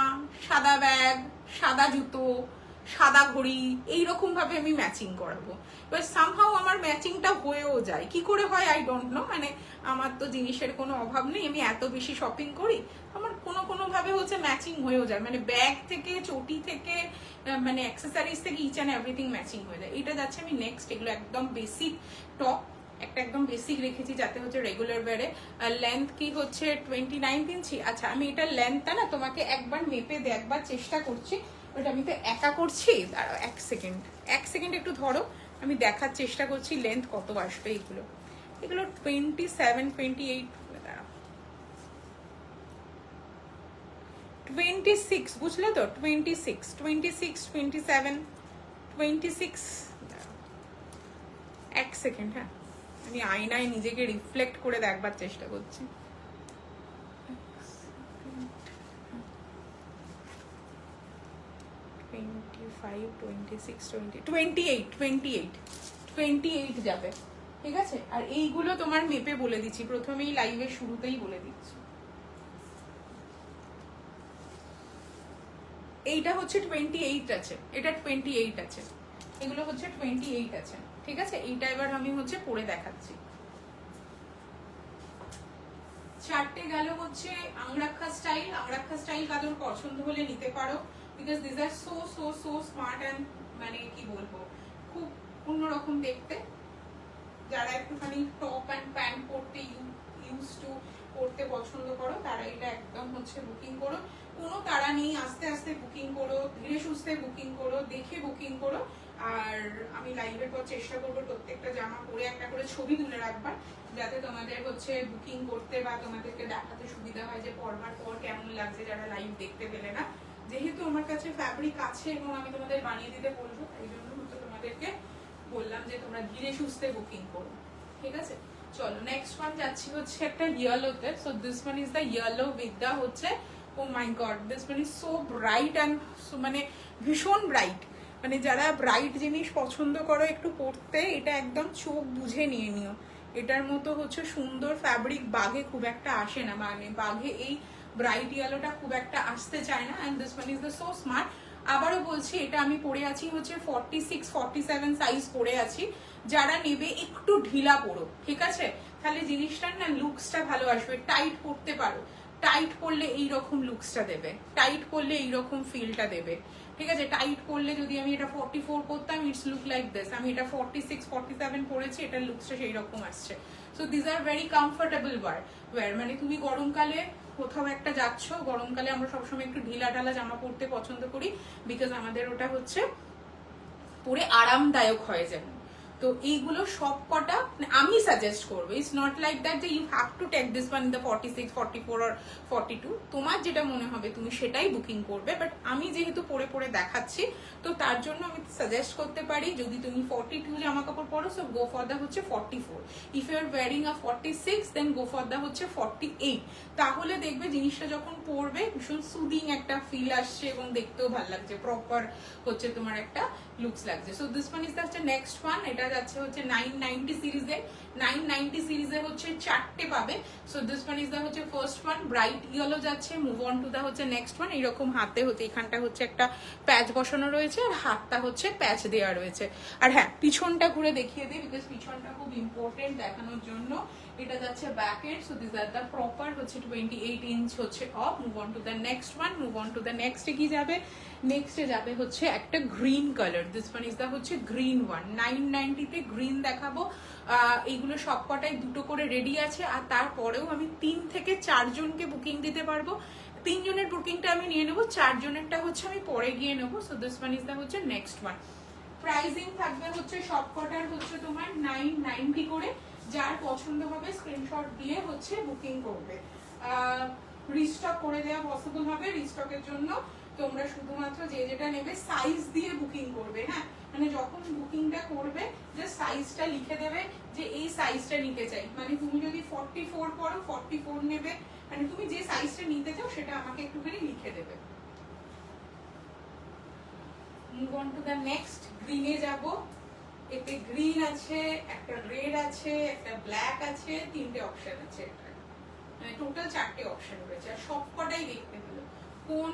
সাদা ব্যাগ, সাদা জুতো, সাদা ঘড়ি, এইরকম ভাবে আমি ম্যাচিং করাবো। এবার সামহাও আমার ম্যাচিংটা হয়েও যায়, কি করে হয় আই ডোন্ট নো। মানে আমার তো জিনিসের কোনো অভাব নেই, আমি এত বেশি শপিং করি, আমার কোনো ভাবে হচ্ছে ম্যাচিং হয়েও যায়। মানে ব্যাগ থেকে, চটি থেকে, মানে অ্যাক্সেসরিজ থেকে ইচ অ্যান্ড এভরিথিং ম্যাচিং হয়ে যায়। এটা যাচ্ছে আমি নেক্সট। এগুলো একদম বেসিক টপ, একটা একদম বেসিক রেখেছি যাতে হচ্ছে রেগুলার ওয়্যারে। লেন্থ কি হচ্ছে 29 ইঞ্চি। আচ্ছা আমি এটা লেন্থটা না তোমাকে একবার মেপে দেখবার চেষ্টা করছি, বাট আমি তো একা করছি। দাঁড়াও এক সেকেন্ড একটু ধরো, আমি দেখার চেষ্টা করছি লেন্থ কত আসবে। এগুলো 27, 28, 26, বুঝলে তো? 26, 27, 26। এক সেকেন্ড, হ্যাঁ আমি আয়নায় নিজেকে রিফ্লেক্ট করে দেখবার চেষ্টা করছি। 25, 26, 28 যাবে, ঠিক আছে? আর এইগুলো তোমার মেপে বলে দিচ্ছি, প্রথমেই লাইভের শুরুতেই বলে দিচ্ছি। এইটা হচ্ছে 28 আছে, এটা 28 আছে, এগুলো হচ্ছে 28 আছে, ঠিক আছে? এইটা এবার আমি হচ্ছে পরে দেখাচ্ছি। চারটে গেল হচ্ছে আংরাক্ষা স্টাইল কাদের পছন্দ হলে নিতে পারো, because this are so smart and মানে কি বলবো, খুব অন্যরকম দেখতে। যারা একটুখানি টপ অ্যান্ড প্যান্ট পরতে ইউজ টু করতে পছন্দ করো, তারা এটা একদম হচ্ছে বুকিং করো। কোনো তাড়া নেই, আস্তে আস্তে বুকিং করো, ধীরে সুস্থে বুকিং করো, দেখে বুকিং করো। আর আমি লাইভের পর চেষ্টা করবো প্রত্যেকটা জামা পরে একটা করে ছবি তুলে রাখবার, যাতে তোমাদের হচ্ছে বুকিং করতে বা তোমাদেরকে দেখাতে সুবিধা হয় যে পরবার পর কেমন লাগছে, যারা লাইভ দেখতে পেলে না। যেহেতু আমার কাছে ফ্যাব্রিক আছে এবং আমি তোমাদের বানিয়ে দিতে বলবো, এই জন্য হচ্ছে তোমাদেরকে বললাম যে তোমরা ধীরে সুস্থে বুকিং করো, ঠিক আছে? চলো নেক্সট ওয়ান যাচ্ছি হচ্ছে একটা ইয়েলোতে। So this one is the yellow with the হচ্ছে, oh my god this one is so bright and মানে ভীষণ ব্রাইট। মানে যারা ব্রাইট জিনিস পছন্দ করো একটু পরতে, এটা একদম চোখ বুঝে নিয়ে নিও। এটার মতো হচ্ছে সুন্দর ফ্যাব্রিক বাঘে খুব একটা আসে না, মানে বাঘে এই ব্রাইট ইয়েলোটা খুব একটা আসতে চায় না। And this one is the so smart. আবারও বলছি, এটা আমি পরে আছি হচ্ছে 46, 47 সাইজ পরে আছি। যারা নেবে একটু ঢিলা পরো, ঠিক আছে? তাহলে জিনিসটার না লুকসটা ভালো আসবে। টাইট পরতে পারো, টাইট পরলে এইরকম লুকসটা দেবে, টাইট পরলে এইরকম ফিলটা দেবে, ঠিক আছে? টাইট পরলে যদি আমি এটা 44 করতাম, ইটস লুক লাইক দিস। আমি এটা 46, 47 পরেছি, এটার লুকসটা সেই রকম আসছে। So this are very comfortable wear. মানে তুমি গরমকালে কোথাও একটা যাচ্ছ, গরমকালে আমরা সবসময় একটু ঢিলা ঢালা জামা পরতে পছন্দ করি, বিকজ আমাদের ওটা হচ্ছে পরে আরামদায়ক হয় যেন। তো এইগুলো সব কটা আমি সাজেস্ট করবো। ইটস নট লাইক দ্যাট যে you have to take this one in the 46, 44 or 42। তোমার যেটা মনে হবে তুমি সেটাই বুকিং করবে। বাট আমি যেহেতু পরে পরে দেখাচ্ছি, তো তার জন্য আমি সাজেস্ট করতে পারি, যদি তুমি 42 জামা কাপড় পরো, সো গো ফর দ্য হচ্ছে 44। If you are wearing a 46, then go for the হচ্ছে 48। তাহলে দেখবে জিনিসটা যখন পরবে ভীষণ সুদিং একটা ফিল আসছে এবং দেখতেও ভালো লাগছে, প্রপার হচ্ছে তোমার একটা লুকস লাগছে। So this one is the next one. এটা যাচ্ছে হচ্ছে 990 সিরিজে। 990 সিরিজে হচ্ছে চারটে পাবে। So this one is the হচ্ছে ফার্স্ট ওয়ান, ব্রাইট ইয়েলো যাচ্ছে। মুভ অন টু দ্য হচ্ছে নেক্সট ওয়ান। এইরকম হাতে হচ্ছে, এখানটা হচ্ছে একটা প্যাচ বসানো রয়েছে, আর হাতটা হচ্ছে প্যাচ দেওয়া রয়েছে। আর হ্যাঁ, পিছনটা ঘুরে দেখিয়ে দিই, বিকজ পিছনটা খুব ইম্পর্টেন্ট দেখানোর জন্য। এটা যাচ্ছে back and. So this are the proper হচ্ছে 28 ইঞ্চ হচ্ছে of. Move on to the next one. Move on to the next কি যাবে? নেক্সটে যাবে হচ্ছে একটা green colour. This one is the হচ্ছে গ্রিন ওয়ান। 990-তে গ্রিন দেখাবো। এইগুলো সবকটাই দুটো করে রেডি আছে। আর তারপরেও আমি 3 থেকে 4 জনকে বুকিং দিতে পারবো। 3 জনের বুকিংটা আমি নিয়ে নেবো, 4 জনেরটা হচ্ছে আমি পরে গিয়ে নেবো। So this one is the হচ্ছে নেক্সট ওয়ান। প্রাইসিং থাকবে হচ্ছে সবকটার হচ্ছে তোমার 990 করে। যার পছন্দ হবে স্ক্রিনশট দিয়ে হচ্ছে বুকিং করবে। রিস্টক করে দেওয়া পসিবল হবে। রিস্টকের জন্য তোমরা শুধুমাত্র যে যেটা নেবে সাইজ দিয়ে বুকিং করবে। হ্যাঁ, মানে যখন বুকিংটা করবে যে সাইজটা লিখে দেবে যে এই সাইজটা নিতে চাই। মানে তুমি যদি 44 পড়ো 44 নেবে, মানে তুমি যে সাইজটা নিতে চাও সেটা আমাকে একটুখানি লিখে দেবে। Move on to the next. গ্রিনে যাব। এতে গ্রিন আছে, একটা রেড আছে, একটা ব্ল্যাক আছে, 3টে অপশন আছে। এটা মানে টোটাল 4টে অপশন রয়েছে। আর সবকটাই দেখতে ভালো। কোন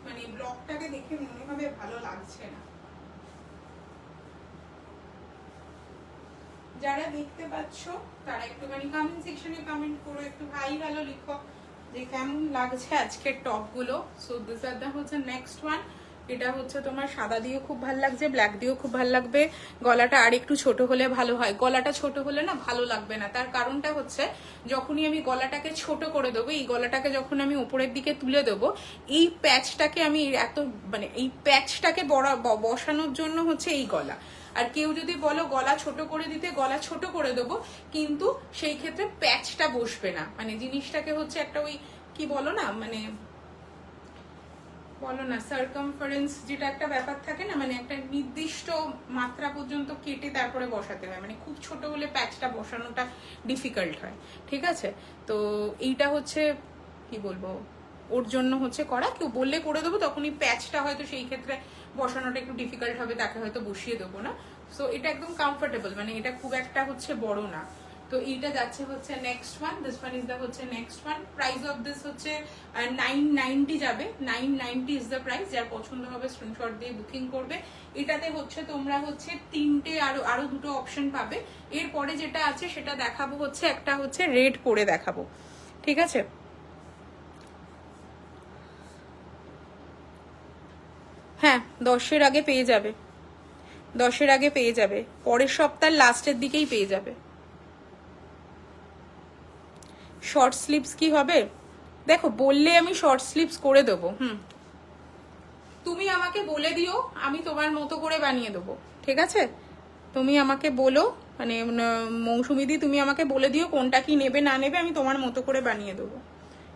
মানে ব্লগটাকে দেখে মনে হবে ভালো লাগছে না। যারা দেখতে পাচ্ছ তারা একটুখানি কমেন্ট সেকশনে কমেন্ট করো, একটু হাই হ্যালো লিখো যে কেমন লাগছে আজকের টপ গুলো। সো দিস আর দ্য হচ্ছে নেক্সট ওয়ান। এটা হচ্ছে তোমার সাদা দিয়েও খুব ভালো লাগছে, ব্ল্যাক দিয়েও খুব ভালো লাগবে। গলাটা আর একটু ছোট হলে ভালো হয়। গলাটা ছোট হলে না ভালো লাগবে না। তার কারণটা হচ্ছে যখনই আমি গলাটাকে ছোট করে দেবো, এই গলাটাকে যখন আমি উপরের দিকে তুলে দেবো, এই প্যাচটাকে আমি এত মানে এই প্যাচটাকে বসানোর জন্য হচ্ছে এই গলা। আর কেউ যদি বলো গলা ছোট করে দিতে, গলা ছোট করে দেবো, কিন্তু সেই ক্ষেত্রে প্যাচটা বসবে না। মানে জিনিসটাকে হচ্ছে একটা ওই কি বলো না, মানে বলো না সার্কামফারেন্স যেটা একটা ব্যাপার থাকে না, মানে একটা নির্দিষ্ট মাত্রা পর্যন্ত কেটে তারপরে বসাতে হয়। মানে খুব ছোট হলে প্যাচটা বসানোটা ডিফিকাল্ট হয়। ঠিক আছে, তো এইটা হচ্ছে কি বলবো ওর জন্য হচ্ছে করা। কেউ বললে করে দেবো, তখন এই প্যাচটা হয়তো সেই ক্ষেত্রে বসানোটা একটু ডিফিকাল্ট হবে, তাকে হয়তো বসিয়ে দেবো না। সো এটা একদম কমফোর্টেবল, মানে এটা খুব একটা হচ্ছে বড় না। তো এইটা যাচ্ছে হচ্ছে next one. This one is the হচ্ছে next one. Price of this হচ্ছে 990 যাবে। 990 ইজ দ্য প্রাইস। যার পছন্দ হবে স্ক্রিনশট দিয়ে বুকিং করবে। এটাতে হচ্ছে তোমরা হচ্ছে 3টে আরো 2টো অপশন পাবে। এরপরে যেটা আছে সেটা দেখাবো হচ্ছে একটা হচ্ছে রেড পরে দেখাবো। ঠিক আছে, হ্যাঁ 10-এর আগে পেয়ে যাবে। 10-এর আগে পেয়ে যাবে। পরের সপ্তাহের লাস্টের দিকেই পেয়ে যাবে। শর্ট স্লিভস কি হবে? দেখো বললে আমি শর্ট স্লিভস করে দেবো। তুমি আমাকে বলে দিও, আমি তোমার মতো করে বানিয়ে দেবো। ঠিক আছে, তুমি আমাকে বলো, মানে মৌসুমিদি তুমি আমাকে বলে দিও কোনটা কি নেবে না নেবে, আমি তোমার মতো করে বানিয়ে দেবো।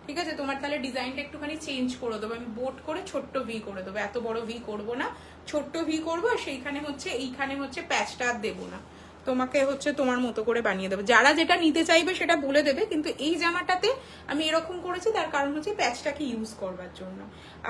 ঠিক আছে, তোমার তাহলে ডিজাইনটা একটুখানি চেঞ্জ করে দেবো। আমি বোট করে ছোট্ট ভি করে দেবো। এত বড় ভি করব না, ছোট্ট ভি করবো। আর সেইখানে হচ্ছে এইখানে হচ্ছে প্যাচটা আর দেবো না, তোমাকে হচ্ছে তোমার মতো করে বানিয়ে দেবো। যারা যেটা নিতে চাইবে সেটা বলে দেবে, কিন্তু এই জামাটাতে আমি এরকম করেছি তার কারণ হচ্ছে প্যাচটাকে ইউজ করবার জন্য।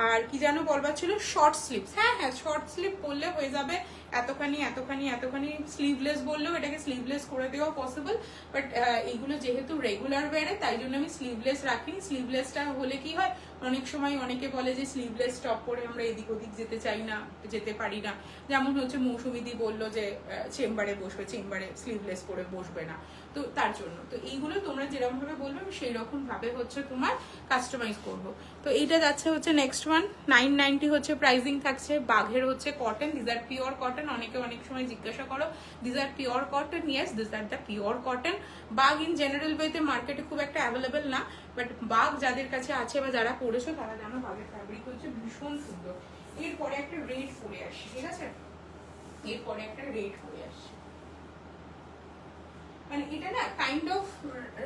আর কি যেন বলবার ছিল, শর্ট স্লিভস। হ্যাঁ হ্যাঁ, শর্ট স্লিভ পরলে হয়ে যাবে এতখানি এতখানি এতখানি। স্লিভলেস বললেও এটাকে স্লিভলেস করে দেওয়া পসিবল, বাট এইগুলো যেহেতু রেগুলার ওয়্যারে তাই জন্য আমি স্লিভলেস রাখিনি। স্লিভলেসটা হলে কি হয়, অনেক সময় অনেকে বলে যে স্লিভলেস টপ পরে আমরা এদিক ওদিক যেতে চাই না, যেতে পারি না। যেমন হচ্ছে মৌসুমিদি বললো যে চেম্বারে বসবে, চেম্বারে স্লিভলেস পরে বসবে না, তো তার জন্য। তো এইগুলো তোমরা যেরকম ভাবে বলবে আমি সেই রকম ভাবে হচ্ছে তোমার কাস্টমাইজ করব। তো এইটা যাচ্ছে হচ্ছে নেক্সট ওয়ান। 990 হচ্ছে প্রাইসিং থাকছে। বাঘের হচ্ছে cotton, this are pure cotton. অনেকে অনেক সময় জিজ্ঞাসা করো this are pure cotton. Yes, this are the pure cotton. Bagh in general ওয়েতে মার্কেটে খুব একটা অ্যাভেলেবেল না, বাট বাঘ যাদের কাছে আছে বা যারা পরেছো তারা জানো বাঘের ফ্যাব্রিক হচ্ছে ভীষণ সুন্দর। এরপরে একটা রেড পরে আসি। ঠিক আছে, এরপরে একটা রেড পরে আসি। মানে এটা না কাইন্ড অফ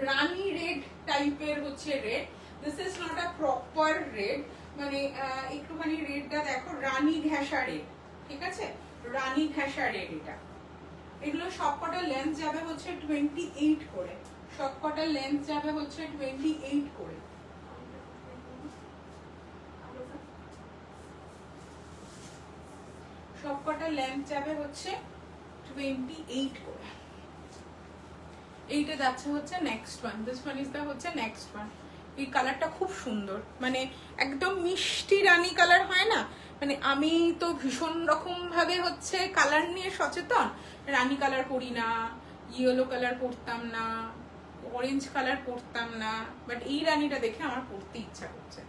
রানি রেড টাইপের হচ্ছে red. This is not a proper red, মানে একটুখানি রেডটা দেখো রানী ঘেঁষা রেড। ঠিক আছে, রানী ঘেঁষা রেড এটা। এগুলো সবকটা লেন্থ যাবে হচ্ছে 28 করে। সবকটা লেন্থ যাবে হচ্ছে 28 করে। সবকটা লেন্থ যাবে হচ্ছে 28 করে। এইটা যাচ্ছে হচ্ছে next one. This one is the হচ্ছে নেক্সট ওয়ান। এই কালারটা খুব সুন্দর, মানে একদম মিষ্টি রানী কালার হয় না, মানে আমি তো ভীষণ রকম ভাবে হচ্ছে কালার নিয়ে সচেতন। রানী কালার পরি না, ইয়েলো কালার পরতাম না, অরেঞ্জ কালার পরতাম না, বাট এই রানীটা দেখে আমার পরতে ইচ্ছা করছে।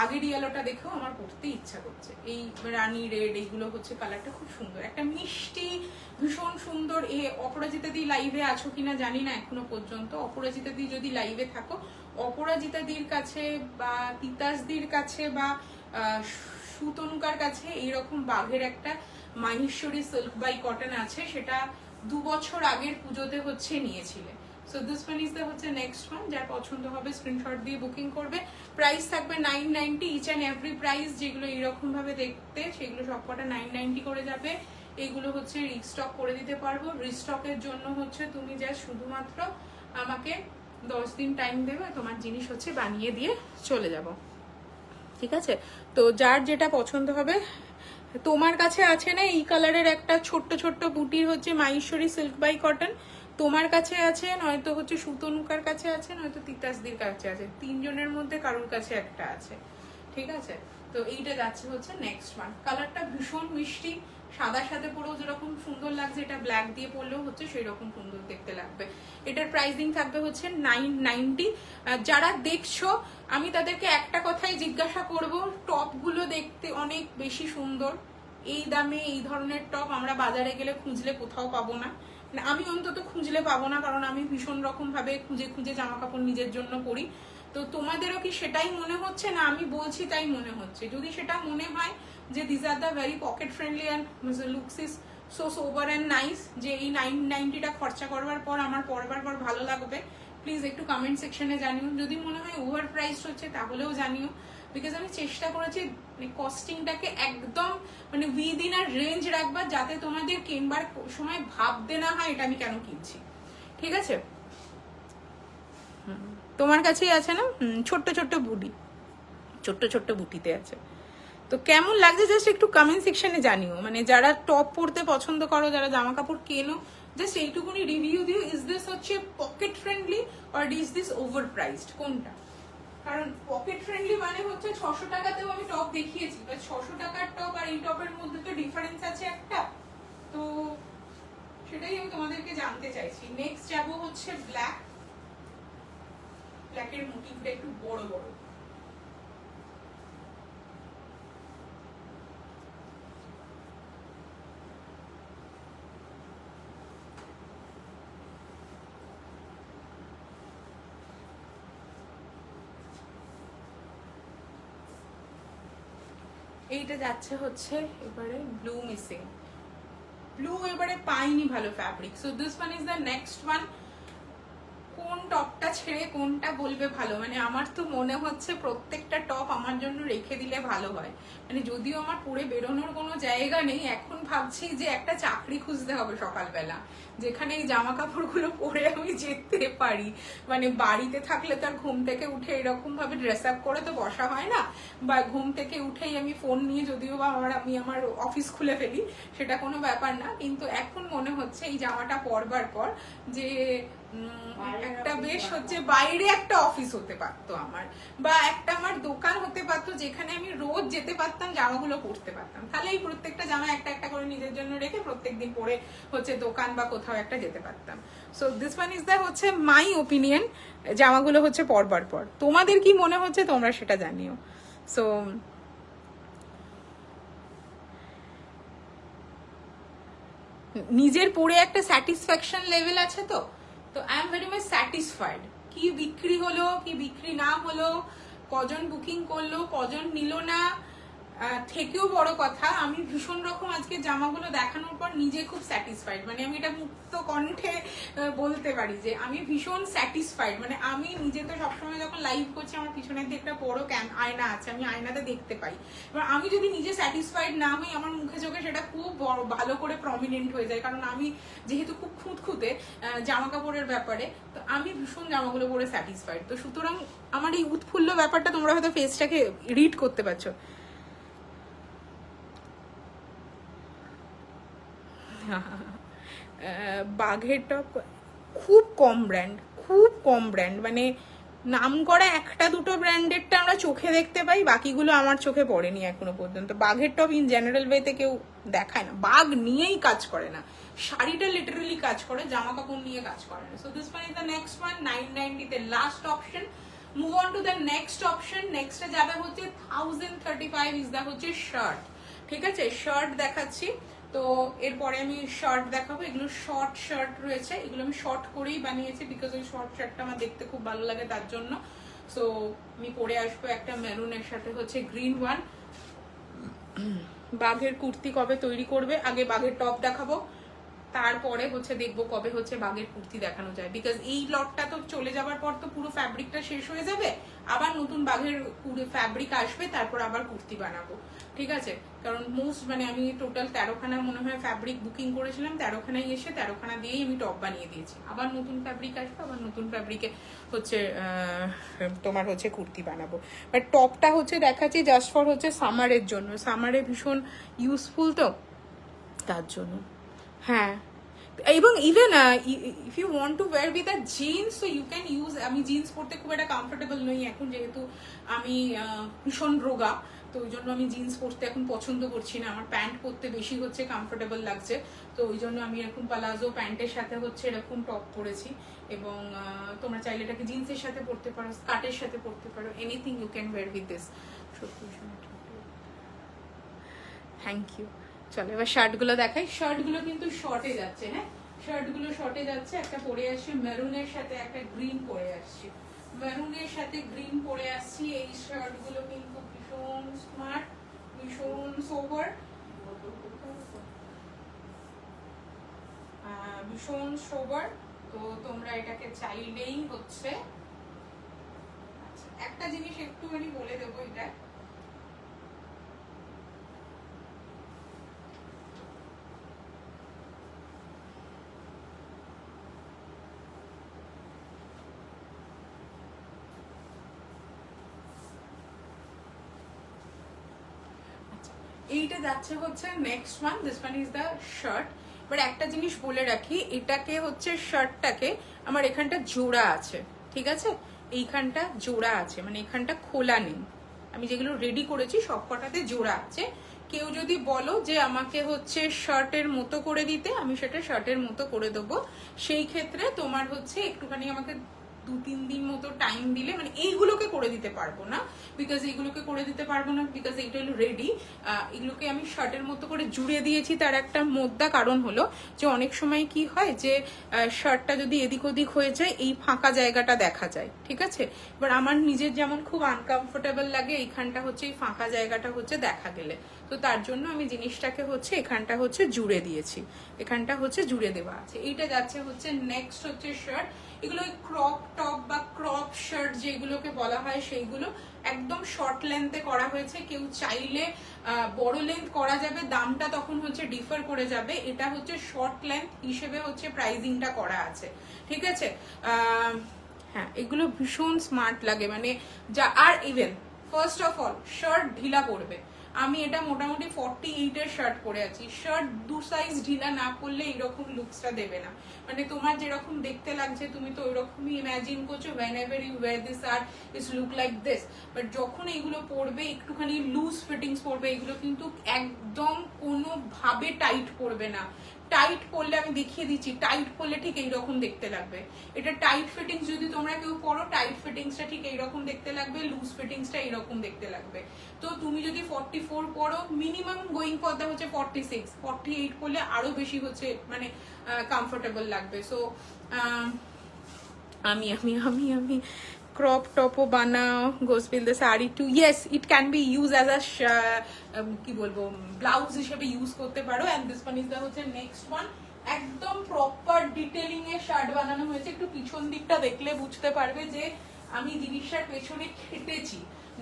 আগের ইয়েলোটা দেখেও আমার পরতে ইচ্ছা করছে। এই রানী রেড এইগুলো হচ্ছে কালারটা খুব সুন্দর, একটা মিষ্টি ভীষণ সুন্দর। অপরাজিতা দি লাইভে আছো কিনা জানি না এখনো পর্যন্ত। অপরাজিতা দি যদি লাইভে থাকো, অপরাজিতা দির কাছে বা তিতাস দির কাছে বা সুতনুকার কাছে এইরকম বাঘের একটা মাহেশ্বরী সিল্ক বাই কটন আছে, সেটা 2 বছর আগের পুজোতে হচ্ছে নিয়েছিলে। So this one is the হচ্ছে নেক্সট ওয়ান, যার পছন্দ হবে স্ক্রিনশট দিয়ে বুকিং করবে। প্রাইস থাকবে 990, ইচ অ্যান্ড এভরি প্রাইস যেগুলো এইরকম ভাবে দেখতে সেগুলো সবকটা 990 করে যাবে। এইগুলো হচ্ছে রিস্টক করে দিতে পারবো। রিস্টকের জন্য হচ্ছে তুমি জাস্ট শুধুমাত্র আমাকে 10 দিন টাইম দেবে, তোমার জিনিস হচ্ছে বানিয়ে দিয়ে চলে যাব, ঠিক আছে? তো যার যেটা পছন্দ হবে। তোমার কাছে আছে না এই কালারের একটা ছোট্ট ছোট্ট বুটির হচ্ছে মাহেশ্বরী সিল্ক বাই কটন, তোমার কাছে আছে, নয়তো হচ্ছে সুতনুকার কাছে আছে, নয়তো তিতাসদির কাছে আছে, 3 জনের মধ্যে কারোর কাছে একটা আছে, ঠিক আছে? তো এইটা যাচ্ছে হচ্ছে নেক্সট ওয়ান। কালারটা ভীষণ মিষ্টি, সাদার সাথে পরেও যেরকম সুন্দর লাগছে, এটা ব্ল্যাক দিয়ে পরলেও হচ্ছে সেই রকম সুন্দর দেখতে লাগবে। এটার প্রাইসিং থাকবে হচ্ছে 990। যারা দেখছো আমি তাদেরকে একটা কথাই জিজ্ঞাসা করব, টপগুলো দেখতে অনেক বেশি সুন্দর, এই দামে এই ধরনের টপ আমরা বাজারে গেলে খুঁজলে কোথাও পাবো না, মানে আমি অন্তত খুঁজলে পাবো না, কারণ আমি ভীষণ রকম ভাবে খুঁজে খুঁজে জামা কাপড় নিজের জন্য করি। তো তোমাদেরও কি সেটাই মনে হচ্ছে না আমি বলছি তাই মনে হচ্ছে? যদি সেটা মনে হয় যে this are the very pocket friendly and looks is so sober and nice, যে এই 990টা খরচা করবার পর আমার পরবার পর ভালো লাগবে, প্লিজ একটু কমেন্ট সেকশনে জানিও। যদি মনে হয় ওভার প্রাইস হচ্ছে তাহলেও জানিও, বিকজ আমি চেষ্টা করেছি কস্টিংটাকে একদম মানে উইদিন আর রেঞ্জ রাখবার, যাতে তোমাদের কিনবার সময় ভাবতে না হয় এটা আমি কেন কিনছি, ঠিক আছে? তোমার কাছেই আছে না ছোট্ট ছোট্ট বুটি, ছোট্ট ছোট্ট বুটিতে আছে। তো কেমন লাগছে জাস্ট একটু কমেন্ট সেকশনে জানিও, মানে যারা টপ পরতে পছন্দ করো, যারা জামা কাপড় কেনো, জাস্ট এইটুকুনি রিভিউ দিও, ইজ দিস হচ্ছে pocket friendly or is this over priced, কোনটা? কারণ পকেট ফ্রেন্ডলি মানে হচ্ছে 600 টাকাতেও আমি টপ দেখিয়েছি, বাট 600 টাকার টপ আর এই টপের মধ্যে তো ডিফারেন্স আছে একটা, তো সেটাই আমি তোমাদেরকে জানতে চাইছি। নেক্সট যাবো হচ্ছে ব্ল্যাক। ব্ল্যাকের মোটিভটা একটু বড় বড়, এইটা যাচ্ছে হচ্ছে এবারে ব্লু মিসিং, ব্লু এবারে পাইনি ভালো fabric. So this one is the next one. কোন টপটা ছেড়ে কোনটা বলবে ভালো, মানে আমার তো মনে হচ্ছে প্রত্যেকটা টপ আমার জন্য রেখে দিলে ভালো হয়, মানে যদিও আমার পরে বেরোনোর কোনো জায়গা নেই, এখন ভাবছি যে একটা চাকরি খুঁজতে হবে সকালবেলা, যেখানে এই জামা কাপড়গুলো পরে আমি যেতে পারি। মানে বাড়িতে থাকলে তো আর ঘুম থেকে উঠে এরকম ভাবে ড্রেস আপ করে তো বসা হয় না, বা ঘুম থেকে উঠেই আমি ফোন নিয়ে, যদিও বা আমি আমার অফিস খুলে ফেলি, সেটা কোনো ব্যাপার না, কিন্তু এখন মনে হচ্ছে এই জামাটা পরবার পর যে একটা বেশ হচ্ছে বাইরে একটা অফিস হতে পারতো আমার, বা একটা আমার দোকান হতে পারতো যেখানে আমি রোজ যেতে পারতাম, জামাগুলো পরতে পারতাম, তাহলে এই প্রত্যেকটা জামা একটা একটা করে নিজের জন্য রেখে প্রত্যেকদিন পরে হচ্ছে দোকান বা কোথাও একটা যেতে পারতাম। So this one is the হচ্ছে মাই ওপিনিয়ন, জামাগুলো হচ্ছে পরবার পর। তোমাদের কি মনে হচ্ছে তোমরা সেটা জানিও। সো নিজের পরে একটা স্যাটিসফ্যাকশন লেভেল আছে, তো I am very much satisfied. কি বিক্রি হলো কি বিক্রি না হলো, কজন বুকিং করলো কজন নিল না, থেকেও বড় কথা আমি ভীষণ রকম আজকে জামাগুলো দেখানোর পর নিজে খুব স্যাটিসফাইড, মানে আমি এটা মুক্ত কণ্ঠে বলতে পারি যে আমি ভীষণ স্যাটিসফাইড। মানে আমি নিজে তো সবসময় যখন লাইভ করছি আমার পিছনের দিকে একটা বড় আয়না আছে, আমি আয়নাতে দেখতে পাই, এবার আমি যদি নিজে স্যাটিসফাইড না হই আমার মুখে চোখে সেটা খুব ভালো করে প্রমিনেন্ট হয়ে যায়, কারণ আমি যেহেতু খুব খুঁতখুঁতে জামা কাপড়ের ব্যাপারে, তো আমি ভীষণ জামাগুলো পরে স্যাটিসফাইড। তো সুতরাং আমার এই উৎফুল্ল ব্যাপারটা তোমরা হয়তো ফেসটাকে রিড করতে পারছো। বাঘের টপ খুব কম ব্র্যান্ড, মানে নাম করা একটা দুটো ব্র্যান্ডেরটা আমরা চোখে দেখতে পাই, বাকিগুলো আমার চোখে পড়েনি এখনো পর্যন্ত। বাঘের টপ ইন জেনারেল ওয়েতে কেউ দেখায় না, বাঘ নিয়েই কাজ করে না, শাড়িটা লিটারালি কাজ করে, জামা কাপড় নিয়ে কাজ করে না। So this one is the next one, 990 তে last option. Move on to the next option. নেক্সটে যাবে হচ্ছে 1035 ইজ দ্য হচ্ছে শার্ট, ঠিক আছে? শার্ট দেখাচ্ছি, তো এরপরে আমি শার্ট দেখাবো। এগুলো শর্ট শার্ট রয়েছে, এগুলো আমি শর্ট করেই বানিয়েছি, বিকজ ওই শর্ট শার্টটা আমার দেখতে খুব ভালো লাগে তার জন্য। সো আমি পরে আসবো একটা মেরুনের সাথে হচ্ছে গ্রিন ওয়ান। বাঘের কুর্তি কবে তৈরি করবে? আগে বাঘের টপ দেখাবো, তারপরে হচ্ছে দেখবো কবে হচ্ছে বাঘের কুর্তি দেখানো যায়। বিকজ এই লটটা তো চলে যাবার পর তো পুরো ফ্যাব্রিকটা শেষ হয়ে যাবে, আবার নতুন বাঘের পুরো ফ্যাব্রিক আসবে, তারপর আবার কুর্তি বানাবো, ঠিক আছে? কারণ মোস্ট মানে আমি টোটাল 13খানা মনে হয় ফ্যাব্রিক বুকিং করেছিলাম, 13খানায় এসে 13খানা দিয়েই আমি টপ বানিয়ে দিয়েছি। আবার নতুন ফ্যাব্রিক আসবে, আবার নতুন ফ্যাব্রিকে হচ্ছে তোমার হচ্ছে কুর্তি বানাবো। বাট টপটা হচ্ছে দেখাচ্ছি জাস্ট ফর হচ্ছে সামারের জন্য, সামারে ভীষণ ইউজফুল তো তার জন্য। হ্যাঁ, এবং even if you want to wear with a jeans so you can use. আমি জিন্স পরতে খুব একটা কমফোর্টেবল নই এখন, যেহেতু আমি ভীষণ রোগা, তো ওই জন্য আমি জিন্স পরতে এখন পছন্দ করছি না। আমার প্যান্ট পরতে বেশি হচ্ছে কমফোর্টেবল লাগছে, তো ওই জন্য আমি এখন পালাজো প্যান্টের সাথে হচ্ছে এরকম টপ পরেছি। এবং তোমরা চাইলে এটাকে জিন্সের সাথে পরতে পারো, স্কার্টের সাথে পরতে পারো, anything you can wear with this. Thank you. চলো এবার শার্টগুলো দেখাই। শার্টগুলো কিন্তু শর্টে যাচ্ছে, হ্যাঁ শার্টগুলো শর্টে যাচ্ছে। একটা পরে আসছি মেরুনের সাথে, একটা গ্রিন পরে আসছি, মেরুনের সাথে গ্রিন পরে আসছি। এই শার্টগুলো কিন্তু ভীষণ স্মার্ট, ভীষণ সোবার, ভীষণ সোবার। তো তোমরা এটাকে চাইলেই হচ্ছে। আচ্ছা, একটা জিনিস একটুখানি বলে দেবো, এটা এইটা যাচ্ছে হচ্ছে next one, this one is the shirt. But একটা জিনিস বলে রাখি, এটাকে হচ্ছে শার্টটাকে আমার এখানটা জোড়া আছে, ঠিক আছে? এইখানটা জোড়া আছে, মানে এখানটা খোলা নেই। আমি যেগুলো রেডি করেছি সব কটাতে জোড়া আছে। কেউ যদি বলো যে আমাকে হচ্ছে শার্টের মতো করে দিতে, আমি সেটা শার্টের মতো করে দেবো। সেই ক্ষেত্রে তোমার হচ্ছে একটুখানি আমাকে 2-3 দিন মতো টাইম দিলে, মানে এইগুলোকে করে দিতে পারবো না, বিকজ এইগুলোকে করে দিতে পারবো না বিকজ এইটা হলো রেডি। এগুলোকে আমি শার্টের মতো করে জুড়ে দিয়েছি। তার একটা মোদ্দা কারণ হলো যে অনেক সময় কি হয় যে শার্টটা যদি এদিক ওদিক হয়ে যায়, এই ফাঁকা জায়গাটা দেখা যায়, ঠিক আছে? এবার আমার নিজের যেমন খুব আনকমফোর্টেবল লাগে এইখানটা হচ্ছে, এই ফাঁকা জায়গাটা হচ্ছে দেখা গেলে, তো তার জন্য আমি জিনিসটাকে হচ্ছে এখানটা হচ্ছে জুড়ে দিয়েছি, এখানটা হচ্ছে জুড়ে দেওয়া আছে। এইটা যাচ্ছে হচ্ছে নেক্সট হচ্ছে শার্ট। এগুলো ক্রপ টপ বা ক্রপ শার্ট যেগুলোকে বলা হয়, সেইগুলো একদম শর্ট লেন্থে করা হয়েছে। কেউ চাইলে বড় লেন্থ করা যাবে, দামটা তখন হচ্ছে ডিফার করে যাবে। এটা হচ্ছে শর্ট লেন্থ হিসেবে হচ্ছে প্রাইজিংটা করা আছে, ঠিক আছে? হ্যাঁ, এগুলো ভীষণ স্মার্ট লাগে, মানে যা। আর even first of all shirt ঢিলা পড়বে। আমি এটা মোটামুটি 48-এর শার্ট পরে আছি। শার্ট 2 সাইজ ঢিলা না পরলে এইরকম লুকসটা দেবে না, মানে তোমার যেরকম দেখতে লাগছে তুমি তো ওইরকমই ইমাজিন করছো, whenever you wear this আর it look like this, but যখন এইগুলো পরবে একটুখানি লুজ ফিটিংস পরবে, এগুলো কিন্তু একদম কোনোভাবে টাইট পরবে না। টাইট পরলে আমি দেখিয়ে দিচ্ছি, টাইট পরলে ঠিক এইরকম দেখতে লাগবে। এটা টাইট ফিটিংস যদি তোমরা কেউ পরো, টাইট ফিটিংসটা ঠিক এইরকম দেখতে লাগবে, লুজ ফিটিংসটা এইরকম দেখতে লাগবে। তো তুমি যদি 44 পরো, মিনিমাম গোয়িং ফর দা হচ্ছে 46, 48 পরলে আরো বেশি হচ্ছে মানে কমফোর্টেবল লাগবে। সো আমি আমি আমি আমি crop top বানাও, goes with the sari too. yes it can be used as a কি বলবো ব্লাউজ হিসেবে ইউজ করতে পারো। and this one is the হচ্ছে নেক্সট ওয়ান। একদম প্রপার ডিটেইলিং এ শার্ট বানানো হয়েছে। একটু পিছন দিকটা দেখলে বুঝতে পারবে যে আমি জিনিসটার পেছনে খেটেছি,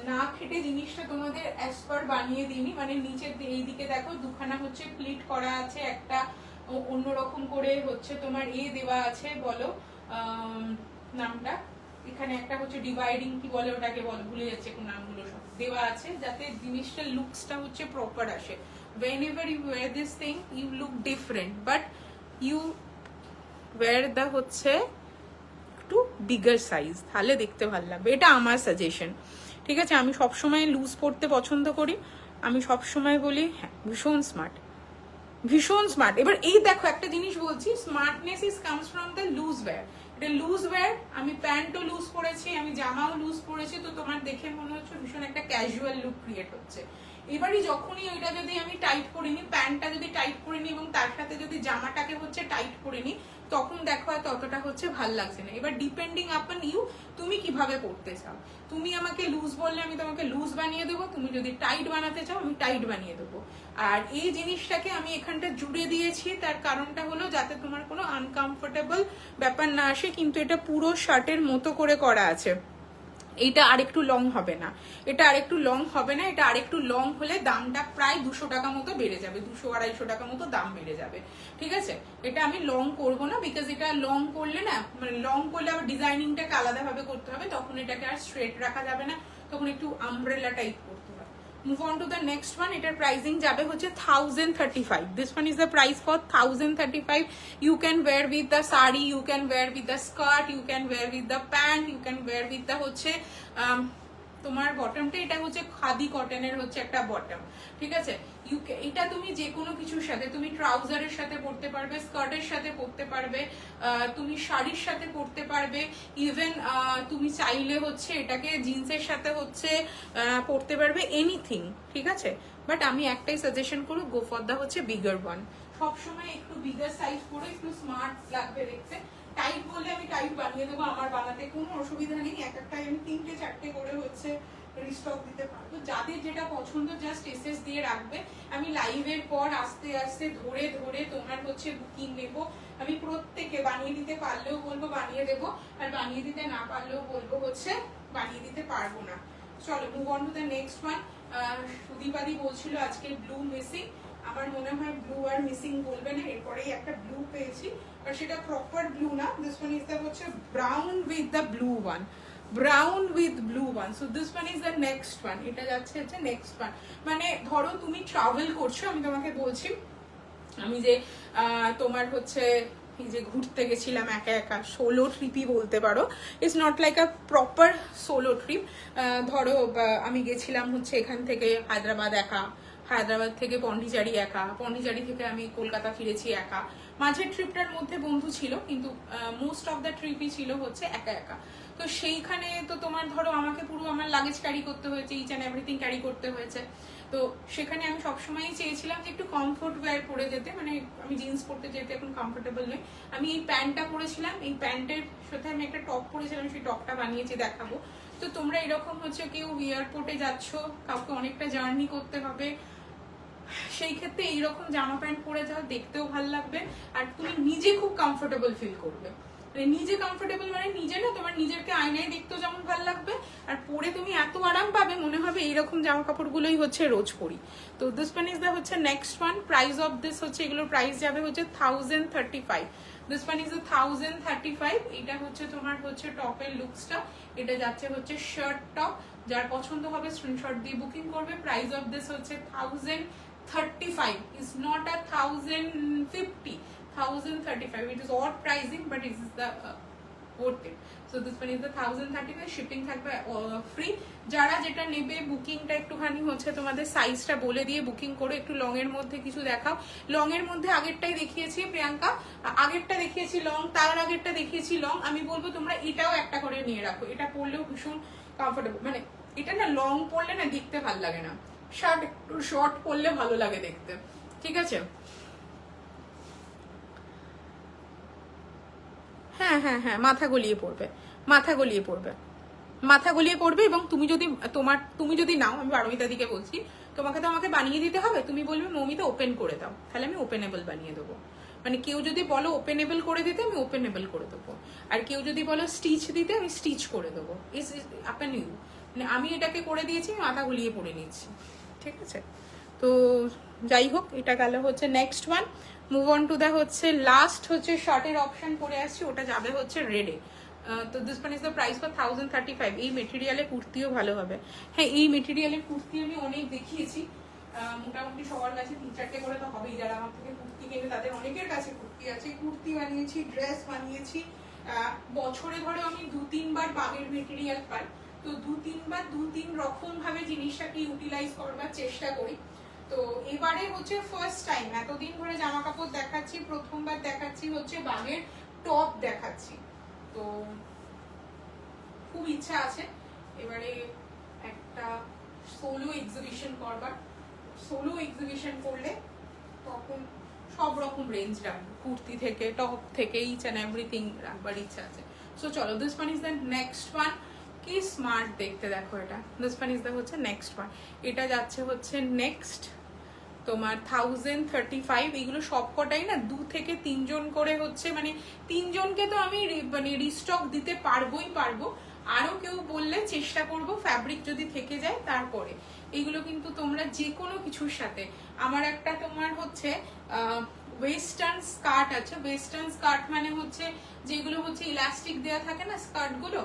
না খেটে জিনিসটা তোমাদের অ্যাজ পার বানিয়ে দিইনি। মানে নিচের এইদিকে দেখো দুখানা হচ্ছে প্লিট করা আছে, একটা অন্যরকম করে হচ্ছে তোমার দেওয়া আছে, বলো নামটা, এখানে একটা হচ্ছে ডিভাইডিং কি বলে ওটাকে, বল ভুলে যাচ্ছে কোন নামগুলো, সব দেওয়া আছে যাতে জিনিসটার লুকসটা হচ্ছে প্রপার আসে। whenever you wear this thing you look different, but you wear the হচ্ছে একটু বিগার সাইজ, তাহলে দেখতে ভালো লাগবে। এটা আমার সাজেশন, ঠিক আছে? আমি সবসময় লুজ পরতে পছন্দ করি, আমি সবসময় বলি হ্যাঁ ভীষণ স্মার্ট, ভীষণ স্মার্ট। এবার এই দেখো একটা জিনিস বলছি, smartness is comes from the loose wear. এটা লুজ ওয়্যার, আমি প্যান্টও লুজ পরেছি, আমি জামাও লুজ পরেছি, তো তোমার দেখে মনে হচ্ছে ভীষণ একটা ক্যাজুয়াল লুক ক্রিয়েট হচ্ছে। এবারই যখনই ওইটা যদি আমি টাইট করিনি, প্যান্টটা যদি টাইট করিনি এবং তার সাথে যদি জামাটাকে হচ্ছে হচ্ছে টাইট করে নিই, তখন দেখো আর ততটা হচ্ছে ভাল লাগছে না। এবার ডিপেন্ডিং আপন ইউ, তুমি কিভাবে পড়তে চাও। তুমি আমাকে লুজ বললে আমি তোমাকে লুজ বানিয়ে দেবো, তুমি যদি টাইট বানাতে চাও আমি টাইট বানিয়ে দেবো। আর এই জিনিসটাকে আমি এখানটা জুড়ে দিয়েছি, তার কারণটা হলো যাতে তোমার কোনো আনকমফোর্টেবল ব্যাপার না আসে, কিন্তু এটা পুরো শার্টের মতো করে করা আছে। এইটা আরেকটু লং হবে না, এটা আরেকটু লং হবে না, এটা আরেকটু লং হলে দামটা প্রায় 200 টাকা মতো বেড়ে যাবে, 200-250 টাকা মতো দাম বেড়ে যাবে, ঠিক আছে। এটা আমি লং করব না, বিকজ এটা লং করলে না, মানে লং করলে আবার ডিজাইনিংটাকে আলাদাভাবে করতে হবে, তখন এটাকে আর স্ট্রেট রাখা যাবে না, তখন একটু আমব্রেলা টাইপ করতে হবে। Move on to the next one. এটার প্রাইসিং যাবে হচ্ছে 1035. This one is the price for 1035. You can wear with the sari, you can wear with the skirt, you can wear with the pant, you can wear with the হচ্ছে তোমার বটমটা এটা হচ্ছে খাদি কটনের হচ্ছে একটা বটম, ঠিক আছে। এটা তুমি যে কোনো কিছুর সাথে, তুমি ট্রাউজারের সাথে পরতে পারবে, স্কার্টের সাথে পরতে পারবে, তুমি শাড়ির সাথে পরতে পারবে, ইভেন তুমি চাইলে হচ্ছে এটাকে জিন্সের সাথে হচ্ছে পরতে পারবে, এনিথিং, ঠিক আছে। বাট আমি একটাই সাজেশন করব, গো ফর দা হচ্ছে বিগার ওয়ান। সবসময় একটু বিগার সাইজ পরে একটু স্মার্ট লাগবে দেখতে। টাইট বললে আমি টাইট বানিয়ে দেবো, আমার বানাতে কোনো অসুবিধা নেই, এক একটাই আমি 3-4টে করে হচ্ছে রিস্টক দিতে পারবো। যাদের যেটা পছন্দ জাস্ট এসএস দিয়ে রাখবে, আমি লাইভের পর আস্তে আস্তে ধরে ধরে তোমার হচ্ছে বুকিং নেবো। আমি প্রত্যেকে বানিয়ে দিতে পারলেও বলবো বানিয়ে দেবো, আর বানিয়ে দিতে না পারলেও বলবো হচ্ছে বানিয়ে দিতে পারবো না। চলো move on to the next one. সুদীপাদি বলছিল আজকে ব্লু মিসিং, আমার মনে হয় ব্লু আর মিসিং বলবে না, এরপরেই একটা ব্লু পেয়েছি, আর সেটা প্রপার ব্লু না। দিস ওয়ান ইজ দ্য হচ্ছে brown with the blue one, brown with blue one. So this one is the next one, এটা যাচ্ছে হচ্ছে নেক্সট ওয়ান। মানে ধরো তুমি ট্রাভেল করছো, আমি তোমাকে বলছি আমি যে তোমার হচ্ছে এই যে ঘুরতে গেছিলাম একা একা, সোলো ট্রিপই বলতে পারো, it's not like a proper solo trip. ধরো আমি গেছিলাম হচ্ছে এখান থেকে হায়দ্রাবাদ একা, হায়দ্রাবাদ থেকে পন্ডিচারি একা, পন্ডিচারি থেকে আমি কলকাতা ফিরেছি একা। মাঝের ট্রিপটার মধ্যে বন্ধু ছিল, কিন্তু মোস্ট অফ দ্য ট্রিপই ছিল হচ্ছে একা একা। তো সেইখানে তো তোমার ধরো আমাকে পুরো আমার লাগেজ ক্যারি করতে হয়েছে, ইচ অ্যান্ড এভরিথিং ক্যারি করতে হয়েছে। তো সেখানে আমি সবসময়ই চেয়েছিলাম যে একটু কমফোর্ট ওয়্যার পরে যেতে, মানে আমি জিন্স পরতে যেতে এখন কমফোর্টেবল নই। আমি এই প্যান্টটা পরেছিলাম, এই প্যান্টের সাথে আমি একটা টপ পরেছিলাম, সেই টপটা বানিয়েছি দেখাবো। তো তোমরা এরকম হচ্ছে কেউ এয়ারপোর্টে যাচ্ছ, কাউকে অনেকটা জার্নি করতে হবে, সেই ক্ষেত্রে এইরকম জামা প্যান্ট পরে যাও, দেখতেও ভালো লাগবে, আর তুমি নিজে খুব কমফোর্টেবল ফিল করবে। নিজে কমফোর্টেবল মানে নিজে না, তোমার নিজেরকে আয়নায় দেখতেও যেমন ভালো লাগবে, আর পরে তুমি এত আরাম পাবে, মনে হবে এইরকম জামা কাপড়গুলোই হচ্ছে রোজ পরি। তো দিস ওয়ান ইজ দ্য হচ্ছে next one. Price of this হচ্ছে, এগুলোর প্রাইস যাবে হচ্ছে 1035। This one is 1035। এটা হচ্ছে তোমার হচ্ছে টপের লুকসটা, এটা যাচ্ছে হচ্ছে শার্ট টপ। যার পছন্দ হবে স্ক্রিনশট দিয়ে বুকিং করবে। প্রাইস অফ দিস হচ্ছে 1035, is not a 1050, 1035. It is odd pricing, but it is the worth it. So this one is the 1035. Shipping থাকবে ফ্রি। যারা যেটা নেবে বুকিংটা একটুখানি হচ্ছে তোমাদের সাইজটা বলে দিয়ে বুকিং করে, একটু লং এর মধ্যে কিছু দেখাও। লং এর মধ্যে আগেরটাই দেখিয়েছি প্রিয়াঙ্কা, আগেরটা দেখিয়েছি লং, তার আগেরটা দেখিয়েছি লং। আমি বলবো তোমরা এটাও একটা করে নিয়ে রাখো, এটা পরলেও ভীষণ কমফোর্টেবল। মানে এটা না লং পরলে না দেখতে ভালো লাগে না, শার্ট একটু শর্ট পরলে ভালো লাগে দেখতে, ঠিক আছে। হ্যাঁ হ্যাঁ হ্যাঁ, মাথা গলিয়ে পড়বে, মাথা গলিয়ে পড়বে, মাথা গলিয়ে পড়বে। এবং তুমি যদি নাও, আমি পারমিতা দিকে বলছি, তোমাকে তো আমাকে বানিয়ে দিতে হবে, তুমি বলবে মৌমিতা ওপেন করে দাও, তাহলে আমি ওপেনেবল বানিয়ে দেবো। মানে কেউ যদি বলো ওপেনেবল করে দিতে, আমি ওপেনেবল করে দেবো, আর কেউ যদি বলো স্টিচ দিতে, আমি স্টিচ করে দেবো। ইস আপেন ইউ, মানে আমি এটাকে করে দিয়েছি, মাথা গলিয়ে পড়ে নিচ্ছি, ঠিক আছে। তো যাই হোক, এটা গেল হচ্ছে next one. Move on to the হচ্ছে লাস্ট হচ্ছে শার্টের অপশন করে আসছি, ওটা যাবে হচ্ছে রেডে। তো this one is the price for 1035। এই মেটেরিয়ালে কুর্তিও ভালো হবে। হ্যাঁ, এই মেটেরিয়ালের কুর্তি আমি অনেক দেখিয়েছি, মোটামুটি সবার কাছে 3-4টে করে তো হবেই। যারা আমার থেকে কুর্তি কেনে তাদের অনেকের কাছে কুর্তি আছে, কুর্তি বানিয়েছি, ড্রেস বানিয়েছি। বছরে ধরে আমি 2-3 বার বাগের মেটেরিয়াল পাই, তো 2-3 বার 2-3 রকম ভাবে জিনিসটাকে ইউটিলাইজ করবার চেষ্টা করি। তো এবারে হচ্ছে ফার্স্ট টাইম, এতদিন ধরে জামা কাপড় দেখাচ্ছি, প্রথমবার দেখাচ্ছি হচ্ছে বাগের টপ দেখাচ্ছি। তো খুব ইচ্ছা আছে এবারে একটা সোলো এক্সিবিশন করবার। সোলো এক্সিবিশন করলে তখন সব রকম রেঞ্জ রাখবো, কুর্তি থেকে টপ থেকে ইচ অ্যান্ড এভরিথিং রাখবার ইচ্ছা আছে। সো চলো, this one is the next one. কি স্মার্ট দেখতে দেখো এটা, দিস ওয়ান ইজ দ্য হচ্ছে নেক্সট ওয়ান। এটা যাচ্ছে হচ্ছে নেক্সট তোমার 1035। এগুলো সবকটাই না 2 থেকে 3 জন করে হচ্ছে, মানে 3 জনকে তো আমি মানে রিস্টক দিতে পারবো, আরো কেউ বললে চেষ্টা করব, ফ্যাব্রিক যদি থেকে যায় তারপরে। এইগুলো কিন্তু তোমরা যে কোনো কিছুর সাথে, আমার একটা তোমার হচ্ছে ওয়েস্টার্ন স্কার্ট আছে। ওয়েস্টার্ন স্কার্ট মানে হচ্ছে যেগুলো হচ্ছে ইলাস্টিক দেওয়া থাকে না স্কার্ট গুলো,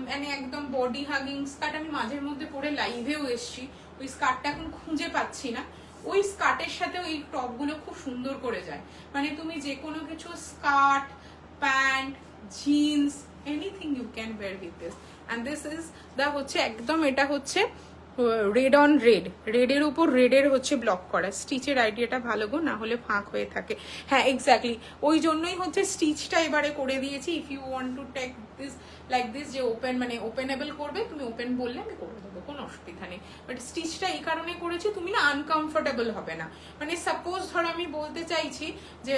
মানে একদম বডি হাগিং স্কার্ট। আমি মাঝের মধ্যে পরে লাইভেও এসছি, ওই স্কার্টটা এখন খুঁজে পাচ্ছি না। ওই স্কার্টের সাথে ওই টপ গুলো খুব সুন্দর করে যায়, মানে তুমি যে কোনো কিছু skirt, pant, jeans, anything you can wear with this. And this is the হচ্ছে একদম, এটা হচ্ছে রেড অন রেড, রেডের উপর রেডের হচ্ছে ব্লক করা। স্টিচের আইডিয়াটা ভালো গো, না হলে ফাঁক হয়ে থাকে। হ্যাঁ এক্স্যাক্টলি, ওই জন্যই হচ্ছে স্টিচটা এবারে করে দিয়েছি। If you want to take this like this, যে ওপেন মানে ওপেনেবল করবে, তুমি ওপেন বললে আমি করে দেবো, কোনো অসুবিধা নেই। বাট স্টিচটা এই কারণে করেছি, তুমি না আনকমফোর্টেবল হবে না। মানে সাপোজ ধরো আমি বলতে চাইছি যে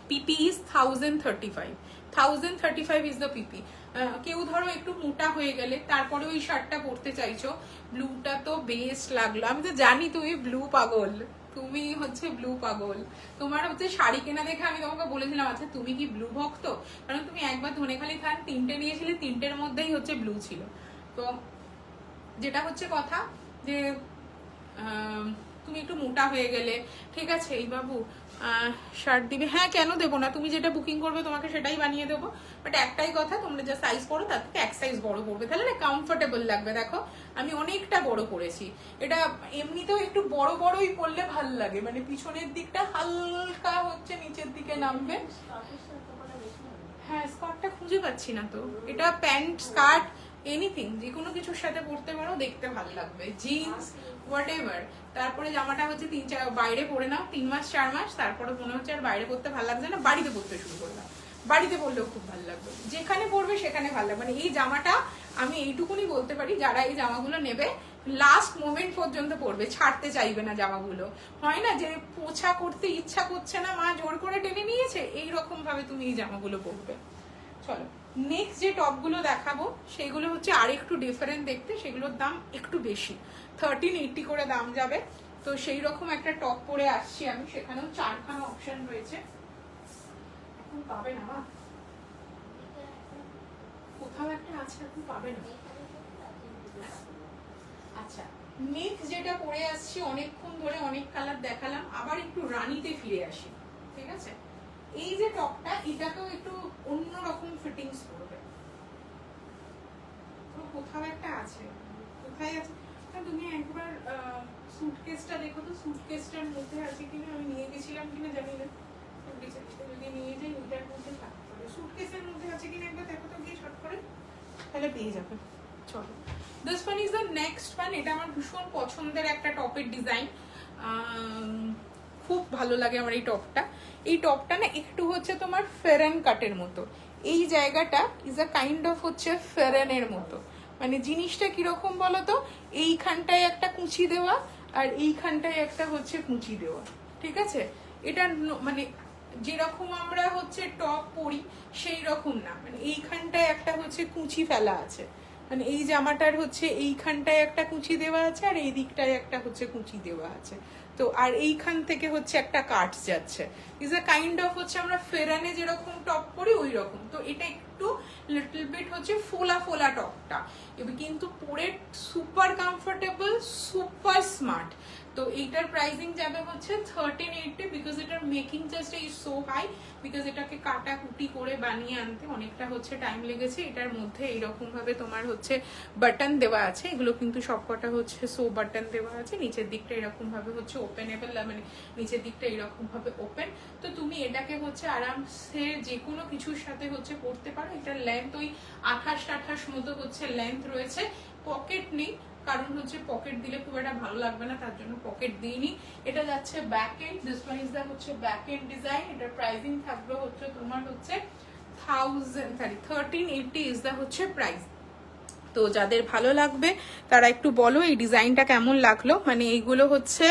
পিপি ইজ 1035, 1035 ইজ দ্য পিপি। কেউ ধরো একটু মোটা হয়ে গেলে তারপরে ওই শার্টটা পরতে চাইছো, ব্লুটা তো বেস্ট লাগলো। আমি তো জানি তুমি ব্লু পাগল, তুমি হচ্ছে ব্লু পাগল। তোমার হচ্ছে শাড়ি কেনা দেখে আমি তোমাকে বলেছিলাম, আচ্ছা তুমি কি ব্লু ভক্ত? কারণ তুমি একবার ধনেখালি থান 3টে নিয়েছিলে, 3টের মধ্যেই হচ্ছে ব্লু ছিল। তো যেটা হচ্ছে কথা যে তুমি একটু মোটা হয়ে গেলে, ঠিক আছে এই বাবু শার্ট দিবে, হ্যাঁ কেন দেবো না, তুমি যেটা বুকিং করবে তোমাকে সেটাই বানিয়ে দেবো। বাট একটাই কথা, তোমরা যা সাইজ পরো তার থেকে 1 সাইজ বড় পড়বে, তাহলে না কমফোর্টেবল লাগবে। দেখো আমি অনেকটা বড় করেছি, এটা এমনিতেও একটু বড় বড়ই পরলে ভাল লাগে, মানে পিছনের দিকটা হালকা হচ্ছে নিচের দিকে নামবে। হ্যাঁ স্কার্টটা খুঁজে পাচ্ছি না তো, এটা প্যান্ট স্কার্ট এনিথিং যে কোনো কিছুর সাথে পরতে পারো, দেখতে ভালো লাগবে, জিন্স হোয়াট এভার। তারপরে জামাটা হচ্ছে 3-4 বাইরে পরে নাও 3 মাস 4 মাস, তারপরে মনে হচ্ছে আর বাইরে পরতে ভালো লাগছে না, বাড়িতে পরতে শুরু করলাম, বাড়িতে পরলেও খুব ভালো লাগবে, যেখানে পরবে সেখানে ভালো লাগবে। মানে এই জামাটা আমি এইটুকুনি বলতে পারি, যারা এই জামাগুলো নেবে লাস্ট মোমেন্ট পর্যন্ত পরবে, ছাড়তে চাইবে না জামাগুলো। হয় না যে পোছা করতে ইচ্ছা করছে না, মা জোর করে টেনে নিয়েছে, এইরকম ভাবে তুমি এই জামাগুলো পরবে। চলো নেক্সট যে টপগুলো দেখাবো সেগুলো হচ্ছে আর একটু ডিফারেন্ট দেখতে, সেগুলোর দাম একটু বেশি, 1380 করে দাম যাবে। তো সেই রকম একটা টপ পরে আসছি আমি, সেখানেও 4খানা অপশন রয়েছে। এখন পাবে না, কোথাও একটা আছে, এখন পাবে না। আচ্ছা নেক্সট যেটা পরে আসছি, অনেকক্ষণ ধরে অনেক কালার দেখালাম, আবার একটু রানীতে ফিরে আসি, ঠিক আছে? এই যে টপটা, এটাকেও একটু অন্যরকম ফিটিংস করবে, কোথাও একটা আছে, কোথায় আছে তুমি একবার সুটকেসটা দেখো তো, সুটকেসটার মধ্যে আছে কিনা, আমি নিয়ে গেছিলাম কিনা জানি না, যদি নিয়ে যাই ওইটার মধ্যে থাকতে পারে, সুটকেসের মধ্যে আছে কিনা একবার দেখো তো গিয়ে শর্ট করে, তাহলে পেয়ে যাবে। চলো this one is the next one. এটা আমার ভীষণ পছন্দের একটা টপের ডিজাইন, খুব ভালো লাগে আমার এই টপটা। এই টপটা না একটু হচ্ছে তোমার ফেরেন কাটের মতো, এই জায়গাটা ইজ আ কাইন্ড অফ হচ্ছে ফেরেনের মতো। মানে জিনিসটা কিরকম বলতো, এইখানটায় একটা কুচি দেওয়া আর এইখানটায় একটা হচ্ছে কুচি দেওয়া, ঠিক আছে? এটা মানে যেরকম আমরা হচ্ছে টপ পরি সেই রকম না, মানে এইখানটায় একটা হচ্ছে কুচি ফেলা আছে, মানে এই জামাটার হচ্ছে এইখানটায় একটা কুচি দেওয়া আছে আর এই দিকটায় একটা হচ্ছে কুচি দেওয়া আছে। তো আর এইখান থেকে হচ্ছে একটা কাট যাচ্ছে, ইজ আ কাইন্ড অফ হচ্ছে আমরা ফেরানে যেরকম টপ পরি ওই রকম। তো এটা একটু লিটল বিট হচ্ছে ফোলা ফোলা টপটা, এবার কিন্তু পরে সুপার কমফোর্টেবল, সুপার স্মার্ট। তো এইটার প্রাইসিং যাবে হচ্ছে 1380, বিকজ এটার মেকিং চার্জটা ইজ সো হাই, বিকজ এটাকে কাটা কুটি করে বানিয়ে আনতে অনেকটা হচ্ছে টাইম লেগেছে। এটার মধ্যে এইরকম ভাবে তোমার হচ্ছে বাটন দেওয়া আছে, এগুলো কিন্তু সবকটা হচ্ছে সো বাটন দেওয়া আছে, নিচের দিকটা এরকম ভাবে হচ্ছে ওপেনেবল, মানে নিচের দিকটা এরকম ভাবে ওপেন। তো তুমি এটাকে হচ্ছে আরামসে যে কোনো কিছুর সাথে হচ্ছে পরতে পারো। এটার লেন্থ ওই 28 মতো হচ্ছে লেন্থ রয়েছে, পকেট নেই, কারণ হচ্ছে পকেট দিলে খুব একটা ভালো লাগবে না, তার জন্য পকেট দিইনি। এটা যাচ্ছে back end, this one is the হচ্ছে ব্যাক এন্ড ডিজাইন। এটার প্রাইসিং থাকবে হচ্ছে তোমার হচ্ছে 1380 ইজ দা হচ্ছে প্রাইস। তো যাদের ভালো লাগবে তারা একটু বলো এই ডিজাইনটা কেমন লাগলো। মানে এইগুলো হচ্ছে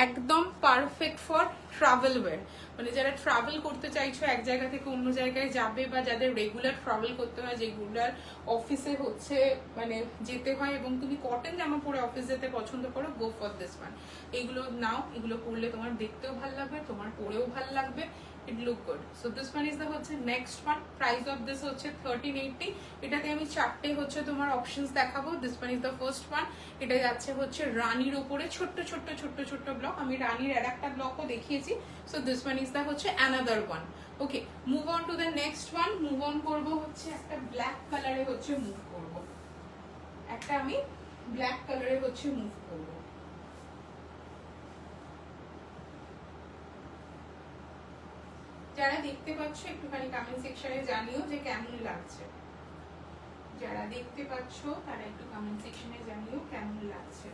একদম পারফেক্ট ফর ট্রাভেল ওয়্যার, মানে যারা ট্রাভেল করতে চাইছো, এক জায়গা থেকে অন্য জায়গায় যাবে, বা যাদের রেগুলার ট্রাভেল করতে হয়, রেগুলার অফিসে হচ্ছে মানে যেতে হয়, এবং তুমি কটন জামা পরে অফিস যেতে পছন্দ করো, গো ফর দিস ওয়ান। এগুলো নাও, এগুলো পরলে তোমার দেখতেও ভালো লাগবে, তোমার পরেও ভালো লাগবে, it look good. So this one is the হচ্ছে next one. Price of this হচ্ছে 1380। এটাতে আমি চারটে হচ্ছে তোমার অপশনস দেখাবো। This one is the first one. এটা যাচ্ছে হচ্ছে রানীর ওপরে ছোট্ট ছোট্ট ছোট্ট ছোট্ট ব্লক, আমি রানীর আর একটা ব্লকও দেখিয়েছি। So this one is the হচ্ছে another one. Okay, move on to the next one. Move on করবো হচ্ছে একটা ব্ল্যাক কালারে হচ্ছে মুভ করব, একটা আমি ব্ল্যাক কালারে হচ্ছে মুভ করবো। যারা দেখতে পাচ্ছ একটুখানি কমেন্ট সেকশনে জানিও যে কেমন লাগছে। যারা দেখতে পাচ্ছ তারা একটু কমেন্ট সেকশনে জানিও কেমন লাগছে।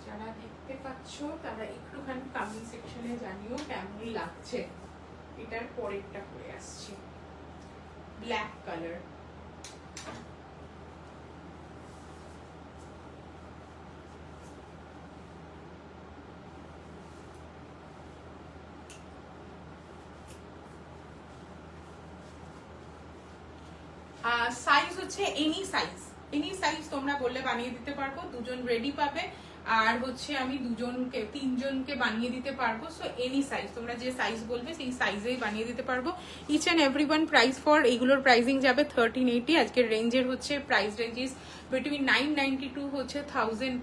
যারা দেখতে পাচ্ছ তারা একটুখানি কমেন্ট সেকশনে জানিও কেমন লাগছে। এটার পরেরটা করে আসছে ব্ল্যাক কালার। সাইজ হচ্ছে এনি সাইজ তোমরা বললে বানিয়ে দিতে পারবো, দুজন রেডি পাবে, আর হচ্ছে আমি দুজনকে তিনজনকে বানিয়ে দিতে পারবো। সো এনি সাইজ, তোমরা যে সাইজ বলবে সেই সাইজেই বানিয়ে দিতে পারবো। Each and every one price for এইগুলোর প্রাইসিং যাবে 1380। আজকের রেঞ্জের হচ্ছে প্রাইস রেঞ্জ ইজ বিটুইন 992 হচ্ছে 1000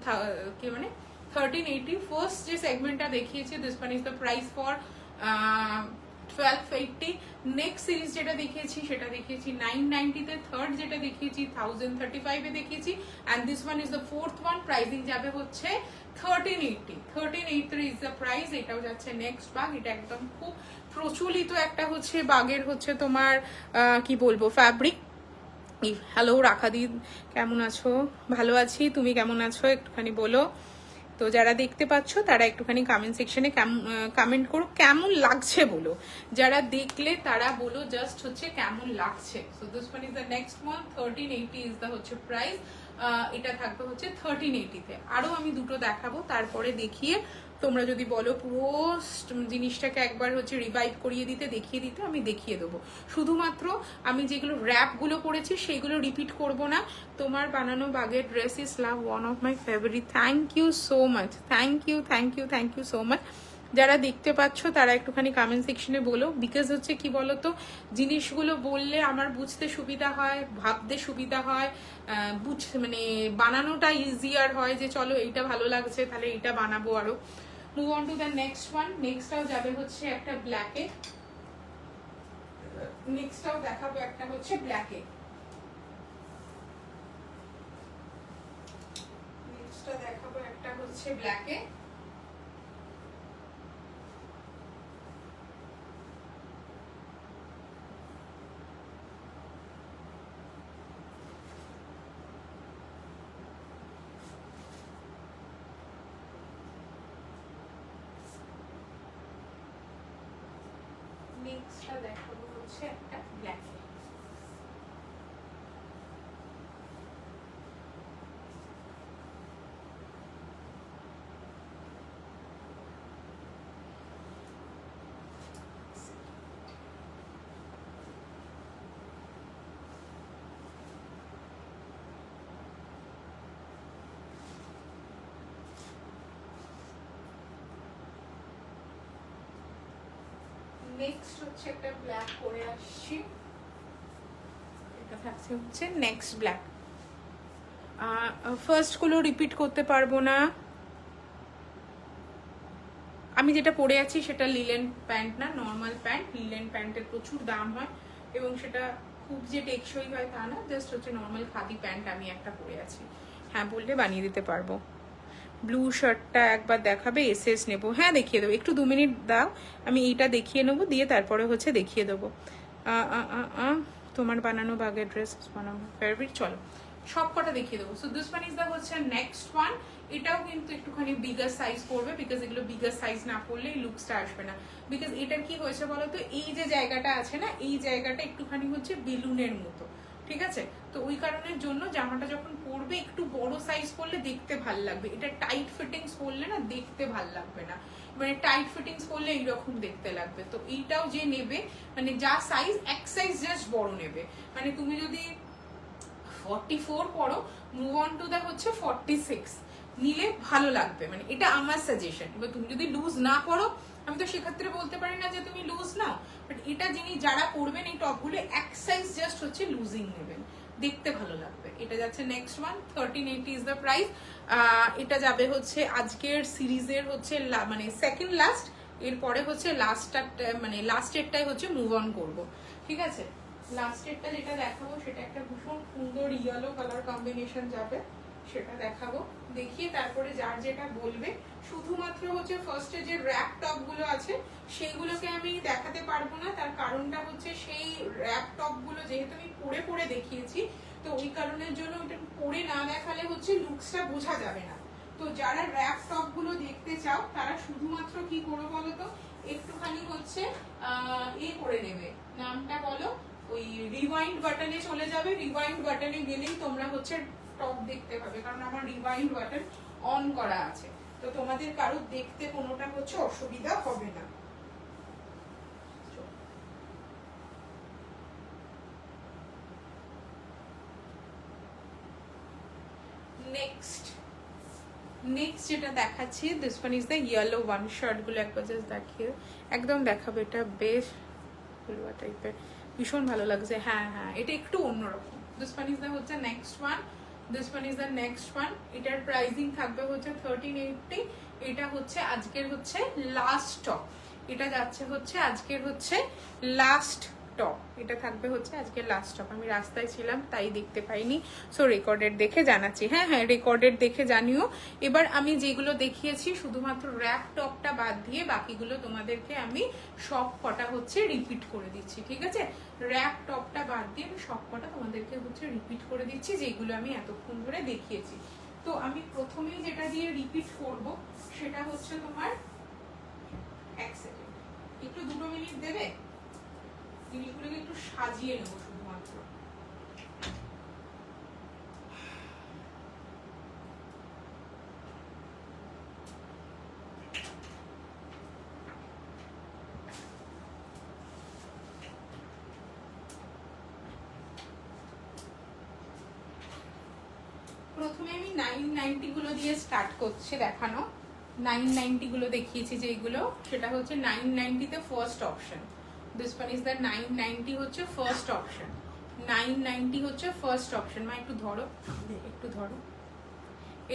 কি মানে 1380। ফার্স্ট যে সেগমেন্টটা দেখিয়েছে this one is the price for 1280। Next series যেটা দেখিয়েছি সেটা দেখিয়েছি 990 তে, থার্ড যেটা দেখিয়েছি 1035 এ দেখিয়েছি, and this one is the fourth one. Pricing যাবে হচ্ছে 1380। 1380 ইজ দ্য প্রাইস। এটাও যাচ্ছে নেক্সট বাগ। এটা একদম খুব প্রচলিত একটা হচ্ছে বাগের হচ্ছে তোমার কি বলবো ফ্যাব্রিক। হ্যালো রাখাদি, কেমন আছো? ভালো আছি, তুমি কেমন আছো একটুখানি বলো। তো যারা দেখতে পাচ্ছ তারা একটুখানি কমেন্ট সেকশনে কমেন্ট করো কেমন লাগছে বলো। যারা দেখলে তারা বলো জাস্ট হচ্ছে কেমন লাগছে। So this one is the next one. 1380 is the হচ্ছে প্রাইস। এটা থাকবে হচ্ছে 1380 তে। আরো আমি দুটো দেখাবো, তারপরে দেখিয়ে তোমরা যদি বলো পুরো জিনিসটাকে একবার হচ্ছে রিভাইভ করিয়ে দিতে, দেখিয়ে দিতে, আমি দেখিয়ে দেবো। শুধুমাত্র আমি যেগুলো র্যাপগুলো করেছি সেইগুলো রিপিট করব না। তোমার বানানো বাগের dress is love, one of my favourite. Thank you so much, thank you thank you thank you so much. যারা দেখতে পাচ্ছ তারা একটুখানি কমেন্ট সেকশনে বলো, বিকজ হচ্ছে কি বলতো, জিনিসগুলো বললে আমার বুঝতে সুবিধা হয়, ভাবতে সুবিধা হয়, মানে বানানোটা ইজিয়ার হয়, যে চলো এইটা ভালো লাগছে তাহলে এইটা বানাবো আরো। Move on to the next one. নেক্সটটাও যাবে হচ্ছে একটা ব্ল্যাকে, নেক্সটটাও দেখাবো একটা হচ্ছে ব্ল্যাকে। নেক্সটটা দেখাবো একটা হচ্ছে ব্ল্যাকে। নেক্সটটা দেখাবো হচ্ছে একটা ব্ল্যাকে। নেক্সট হচ্ছে একটা ব্ল্যাক করে আসছি। এটা থাকছে হচ্ছে নেক্সট ব্ল্যাক। ফার্স্ট গুলো রিপিট করতে পারবো না। আমি যেটা পরে আছি সেটা লিলেন প্যান্ট না, নর্মাল প্যান্ট। লিলেন প্যান্টের প্রচুর দাম হয় এবং সেটা খুব যে টেকসই হয় তা না, জাস্ট হচ্ছে নর্মাল খাদি প্যান্ট আমি একটা পরে আছি। হ্যাঁ বললে বানিয়ে দিতে পারবো। ব্লু শার্টটা একবার দেখাবে, এসএস নেবো? হ্যাঁ দেখিয়ে দেবো, একটু 2 মিনিট দাও, আমি এইটা দেখিয়ে নেবো, দিয়ে তারপরে হচ্ছে দেখিয়ে দেবো। তোমার বানানো বাগের ড্রেস বানাবো ফেভারিট। চলো সব কটা দেখিয়ে দেবো। So this one is the হচ্ছে নেক্সট ওয়ান। এটাও কিন্তু একটুখানি বিগার সাইজ পড়বে, বিকজ এগুলো বিগার সাইজ না পড়লে এই লুকসটা আসবে না। বিকজ এটার কি হয়েছে বলো তো, এই যে জায়গাটা আছে না, এই জায়গাটা একটুখানি হচ্ছে বেলুনের মতো, ঠিক আছে? তো ওই কারণের জন্য জামাটা যখন পরবে একটু বড় সাইজ পরলে দেখতে ভাল লাগবে, এটা টাইট ফিটিংস পরলে না দেখতে ভাল লাগবে না, মানে টাইট ফিটিংস পরলে এইরকম দেখতে লাগবে। তো এইটাও যে নেবে, মানে যা সাইজ এক সাইজ জাস্ট বড় নেবে, মানে তুমি যদি 44 পড়ো, মুভ অন টু দা হচ্ছে 46 নিলে ভালো লাগবে, মানে এটা আমার সাজেশন। এবার তুমি যদি লুজ না পড়ো, আমি তো সেক্ষেত্রে বলতে পারি না যে তুমি লুজ নাও, বাট এটা যিনি যারা পরবেন এই টপগুলো এক সাইজ জাস্ট হচ্ছে লুজিং নেবেন, দেখতে ভালো লাগবে। এটা যাচ্ছে next one, 1380 is the price. এটা যাবে হচ্ছে আজকের সিরিজের হচ্ছে মানে সেকেন্ড লাস্ট, এরপরে হচ্ছে লাস্টটা, মানে লাস্টেরটাই হচ্ছে মুভ অন করবো, ঠিক আছে? লাস্টেরটা যেটা দেখাবো সেটা একটা ভীষণ সুন্দর ইয়েলো কালার কম্বিনেশন যাবে, সেটা দেখাবো, দেখিয়ে তারপরে যার যেটা বলবে। শুধুমাত্র হচ্ছে ফার্স্টে যে র্যাপ টপ গুলো আছে সেইগুলোকে আমি দেখাতে পারবো না, তার কারণটা হচ্ছে সেই র্যাপ টপ গুলো যেহেতু আমি পরে পরে দেখিয়েছি, তো ওই কারণের জন্য ওটা পরে না দেখালে হচ্ছে লুকসটা বোঝা যাবে না। তো যারা র্যাপ টপ গুলো দেখতে চাও তারা শুধুমাত্র কি করো বলো তো, একটুখানি হচ্ছে করে নেবে, নামটা বলো, ওই রিওয়াইন্ড বাটনে চলে যাবে, রিওয়াইন্ড বাটনে গেলেই তোমরা হচ্ছে টপ দেখতে পাবে, কারণ আমার রিওয়াইন্ড বাটন অন করা আছে, তো তোমাদের কারো দেখতে কোনোটা হচ্ছে অসুবিধা হবে না। নেক্সট যেটা দেখাচ্ছি, this one is the yellow one. Shirt গুলো একবার জাস্ট দেখিয়ে একদম দেখাবো, এটা বেশ ফুলওয়া টাইপের, ভীষণ ভালো লাগছে। হ্যাঁ হ্যাঁ, এটা একটু অন্যরকম। দিস ওয়ান ইজ দ্য হচ্ছে next one, this one is the next one. এটার প্রাইসিং থাকবে হচ্ছে 1380। এটা হচ্ছে আজকের হচ্ছে লাস্ট টপ, এটা যাচ্ছে হচ্ছে আজকের হচ্ছে লাস্ট টপ, এটা থাকবে হচ্ছে আজকের লাস্ট টপ। আমি রাস্তায় ছিলাম তাই দেখতে পাইনি, সো রেকর্ডেড দেখে জানাচ্ছি। হ্যাঁ হ্যাঁ, রেকর্ডেড দেখে জানিও। এবার আমি যেগুলো দেখিয়েছি শুধুমাত্র র্যাপ টপটা বাদ দিয়ে বাকিগুলো তোমাদেরকে আমি সব কটা হচ্ছে রিপিট করে দিচ্ছি, ঠিক আছে? র্যাপ টপটা বাদ দিয়ে আমি সব কটা তোমাদেরকে হচ্ছে রিপিট করে দিচ্ছি যেগুলো আমি এতক্ষণ ধরে দেখিয়েছি। তো আমি প্রথমেই যেটা দিয়ে রিপিট করব সেটা হচ্ছে তোমার, এক সেকেন্ড, একটু 2 মিনিট দেবে, জিনিসগুলোকে একটু সাজিয়ে নেবো শুধুমাত্র। প্রথমে আমি 990 গুলো দিয়ে স্টার্ট করছি দেখানো। 990 গুলো দেখিয়েছি যেগুলো, সেটা হচ্ছে 990 তে first option. This one is the 990 হচ্ছে ফার্স্ট অপশন, 990 হচ্ছে ফার্স্ট অপশন। মা একটু ধরো, একটু ধরো।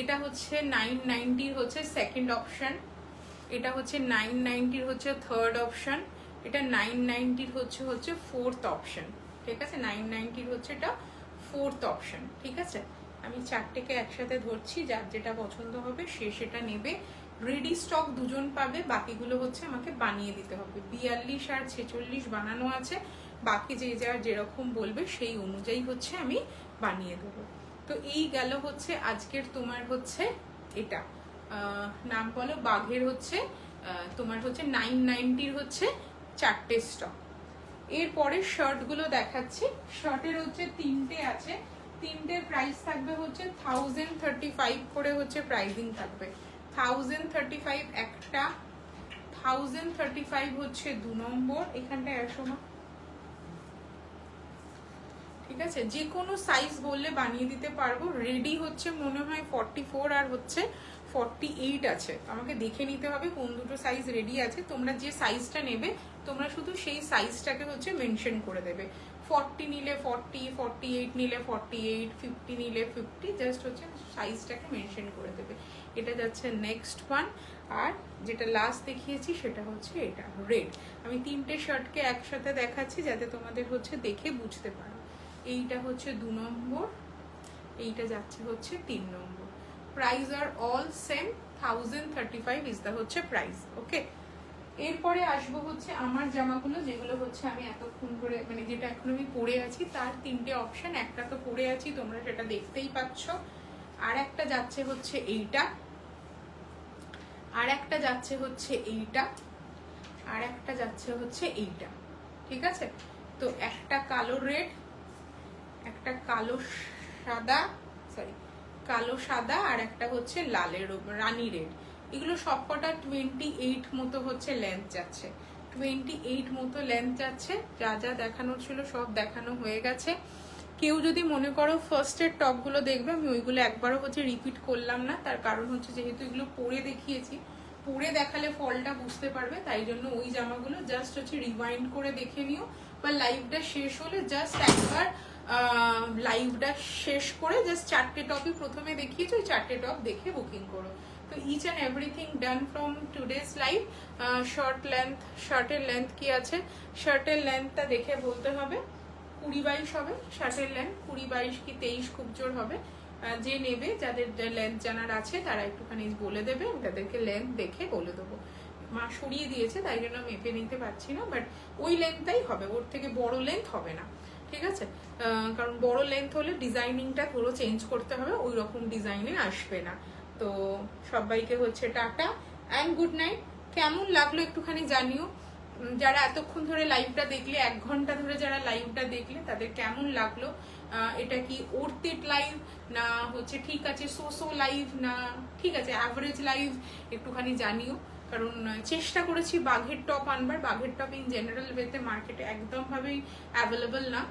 এটা হচ্ছে 990 হচ্ছে সেকেন্ড অপশন, এটা হচ্ছে 990 হচ্ছে থার্ড অপশন, এটা 990 হচ্ছে ফোর্থ অপশন, ঠিক আছে? 990 হচ্ছে এটা ফোর্থ অপশন, ঠিক আছে? আমি চারটেকে একসাথে ধরছি, যার যেটা পছন্দ হবে সে সেটা নেবে। রেডি স্টক দুজন পাবে, বাকিগুলো হচ্ছে আমাকে বানিয়ে দিতে হবে। 42 আর 46 বানানো আছে, বাকি যে যার যেরকম বলবে সেই অনুযায়ী হচ্ছে আমি বানিয়ে দেবো। তো এই গেল হচ্ছে আজকের তোমার হচ্ছে এটা নাম বলো, বাঘের হচ্ছে তোমার হচ্ছে 990 হচ্ছে চারটে স্টক। এরপরে শার্ট গুলো দেখাচ্ছি। শার্টের হচ্ছে তিনটে আছে, তিনটের প্রাইস থাকবে হচ্ছে 1035 করে হচ্ছে প্রাইসিং থাকবে। 1035 একটা, 1035 হচ্ছে 2 নম্বর, এখানটায় আসো না, ঠিক আছে? যে কোনো সাইজ বললে বানিয়ে দিতে পারবো। রেডি হচ্ছে মনে হয় 44 আর হচ্ছে 48 আছে, আমাকে দেখে নিতে হবে কোন দুটো সাইজ রেডি আছে। তোমরা যে সাইজটা নেবে তোমরা শুধু সেই সাইজটাকে হচ্ছে মেনশন করে দেবে। 40 নিলে 40, 48 নিলে 48, 50 নিলে 50, জাস্ট হচ্ছে সাইজটাকে মেনশন করে দেবে। এটা যাচ্ছে নেক্সট ওয়ান। আর যেটা লাস্ট দেখিয়েছি সেটা হচ্ছে এটা রেড। আমি তিনটে শার্টকে একসাথে দেখাচ্ছি যাতে তোমাদের হচ্ছে দেখে বুঝতে পারো। এইটা হচ্ছে 2 নম্বর, এইটা যাচ্ছে হচ্ছে 3 নম্বর। Price are all same, 1035 is the হচ্ছে প্রাইস, ওকে? এরপরে আসবো হচ্ছে আমার জামাগুলো, যেগুলো হচ্ছে আমি এতক্ষণ করে মানে যেটা এখন আমি পরে আছি তার 3টে অপশন। একটা তো পরে আছি, তোমরা সেটা দেখতেই পাচ্ছ। আর একটা যাচ্ছে হচ্ছে এইটা, আর একটা যাচ্ছে হচ্ছে এইটা, আর একটা যাচ্ছে হচ্ছে এইটা। ঠিক আছে, তো একটা কালো রেড, একটা কালো সাদা, সরি কালো সাদা, আর একটা হচ্ছে লালের রানী রেড। এগুলো সবকটা 28 মতো হচ্ছে লেন্থ যাচ্ছে, 28 মতো লেন্থ যাচ্ছে। যা যা দেখানো ছিল সব দেখানো হয়ে গেছে। কেউ যদি মনে করো ফার্স্টের টপগুলো দেখবে, আমি ওইগুলো একবারও হচ্ছে রিপিট করলাম না, তার কারণ হচ্ছে যেহেতু এগুলো পরে দেখিয়েছি, পরে দেখালে ফলটা বুঝতে পারবে, তাই জন্য ওই জামাগুলো জাস্ট হচ্ছে রিওয়াইন্ড করে দেখে নিও, বা লাইভটা শেষ হলে জাস্ট একবার লাইভটা শেষ করে জাস্ট 4টে টপই প্রথমে দেখিয়েছি, ওই 4টে টপ দেখে বুকিং করো। তো each and everything done from today's live. শার্টের লেন্থ কি আছে, শার্টের লেন্থটা দেখে বলতে হবে 20-22 হবে শার্টের লেন্থ, 20-22 কি 23 খুব জোর হবে। যে নেবে, যাদের লেন্থ জানার আছে তারা একটুখানি বলে দেবে, তাদেরকে লেন্থ দেখে বলে দেবো। মা সরিয়ে দিয়েছে তাই জন্য মেপে নিতে পারছি না, বাট ওই লেন্থটাই হবে, ওর থেকে বড় লেন্থ হবে না। ঠিক আছে, কারণ বড় লেন্থ হলে ডিজাইনিংটা পুরো চেঞ্জ করতে হবে, ওই রকম ডিজাইনে আসবে না। তো সবাইকে হচ্ছে টাটা অ্যান্ড গুড নাইট। কেমন লাগলো একটুখানি জানিও। যারা এতক্ষণ ধরে লাইভটা দেখলে, 1 ঘন্টা ধরে যারা লাইভটা দেখলে, তাদের কেমন লাগলো? এটা কি ওর্থিট লাইভ, না হচ্ছে ঠিক আছে সোসো লাইভ, না ঠিক আছে অ্যাভারেজ লাইভ, একটুখানি জানিও। কারণ চেষ্টা করেছি বাঘের টপ আনবার, বাঘের টপ ইন জেনারেল ওয়েতে মার্কেটে একদম ভাবেই অ্যাভেলেবল না।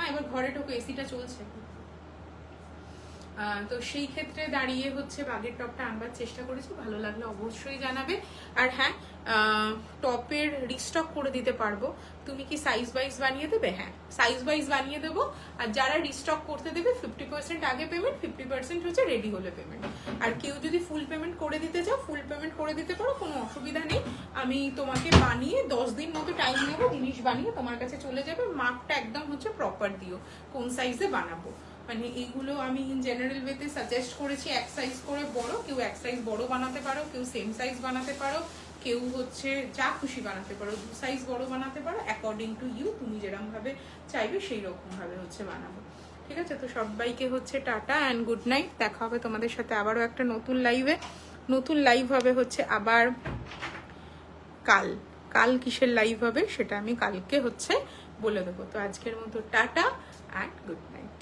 এবার ঘরে ঢোকো, এসিটা চলছে, তো সেই ক্ষেত্রে দাঁড়িয়ে হচ্ছে বাঘের টপটা আনবার চেষ্টা করেছি। ভালো লাগলে অবশ্যই জানাবে। আর হ্যাঁ, টপের রিস্টক করে দিতে পারবো। তুমি কি সাইজ ওয়াইজ বানিয়ে দেবে? হ্যাঁ, সাইজ ওয়াইজ বানিয়ে দেবো। আর যারা রিস্টক করতে দেবে 50% আগে পেমেন্ট, 50% হচ্ছে রেডি হলে পেমেন্ট। আর কেউ যদি ফুল পেমেন্ট করে দিতে চাও, ফুল পেমেন্ট করে দিতে পারো, কোনো অসুবিধা নেই। আমি তোমাকে বানিয়ে 10 দিন মতো টাইম নেবো, জিনিস বানিয়ে তোমার কাছে চলে যাবে। মাপটা একদম হচ্ছে প্রপার দিও, কোন সাইজে বানাবো। মানে এইগুলো আমি ইন জেনারেল ওয়েতে সাজেস্ট করেছি, 1 সাইজ করে বড়, কেউ 1 সাইজ বড় বানাতে পারো, কেউ সেম সাইজ বানাতে পারো, কেউ হচ্ছে যা খুশি বানাতে পারো, 2 সাইজ বড় বানাতে পারো, অ্যাকর্ডিং টু ইউ, তুমি যেরকম ভাবে চাইবে সেই রকম ভাবে হচ্ছে বানাবো। ঠিক আছে, তো সবাইকে হচ্ছে টাটা অ্যান্ড গুড নাইট। দেখা হবে তোমাদের সাথে আবারও একটা নতুন লাইভে। নতুন লাইভ হবে হচ্ছে আবার কাল কিসের লাইভ হবে সেটা আমি কালকে হচ্ছে বলে দেবো। তো আজকের মতো টাটা অ্যান্ড গুড নাইট।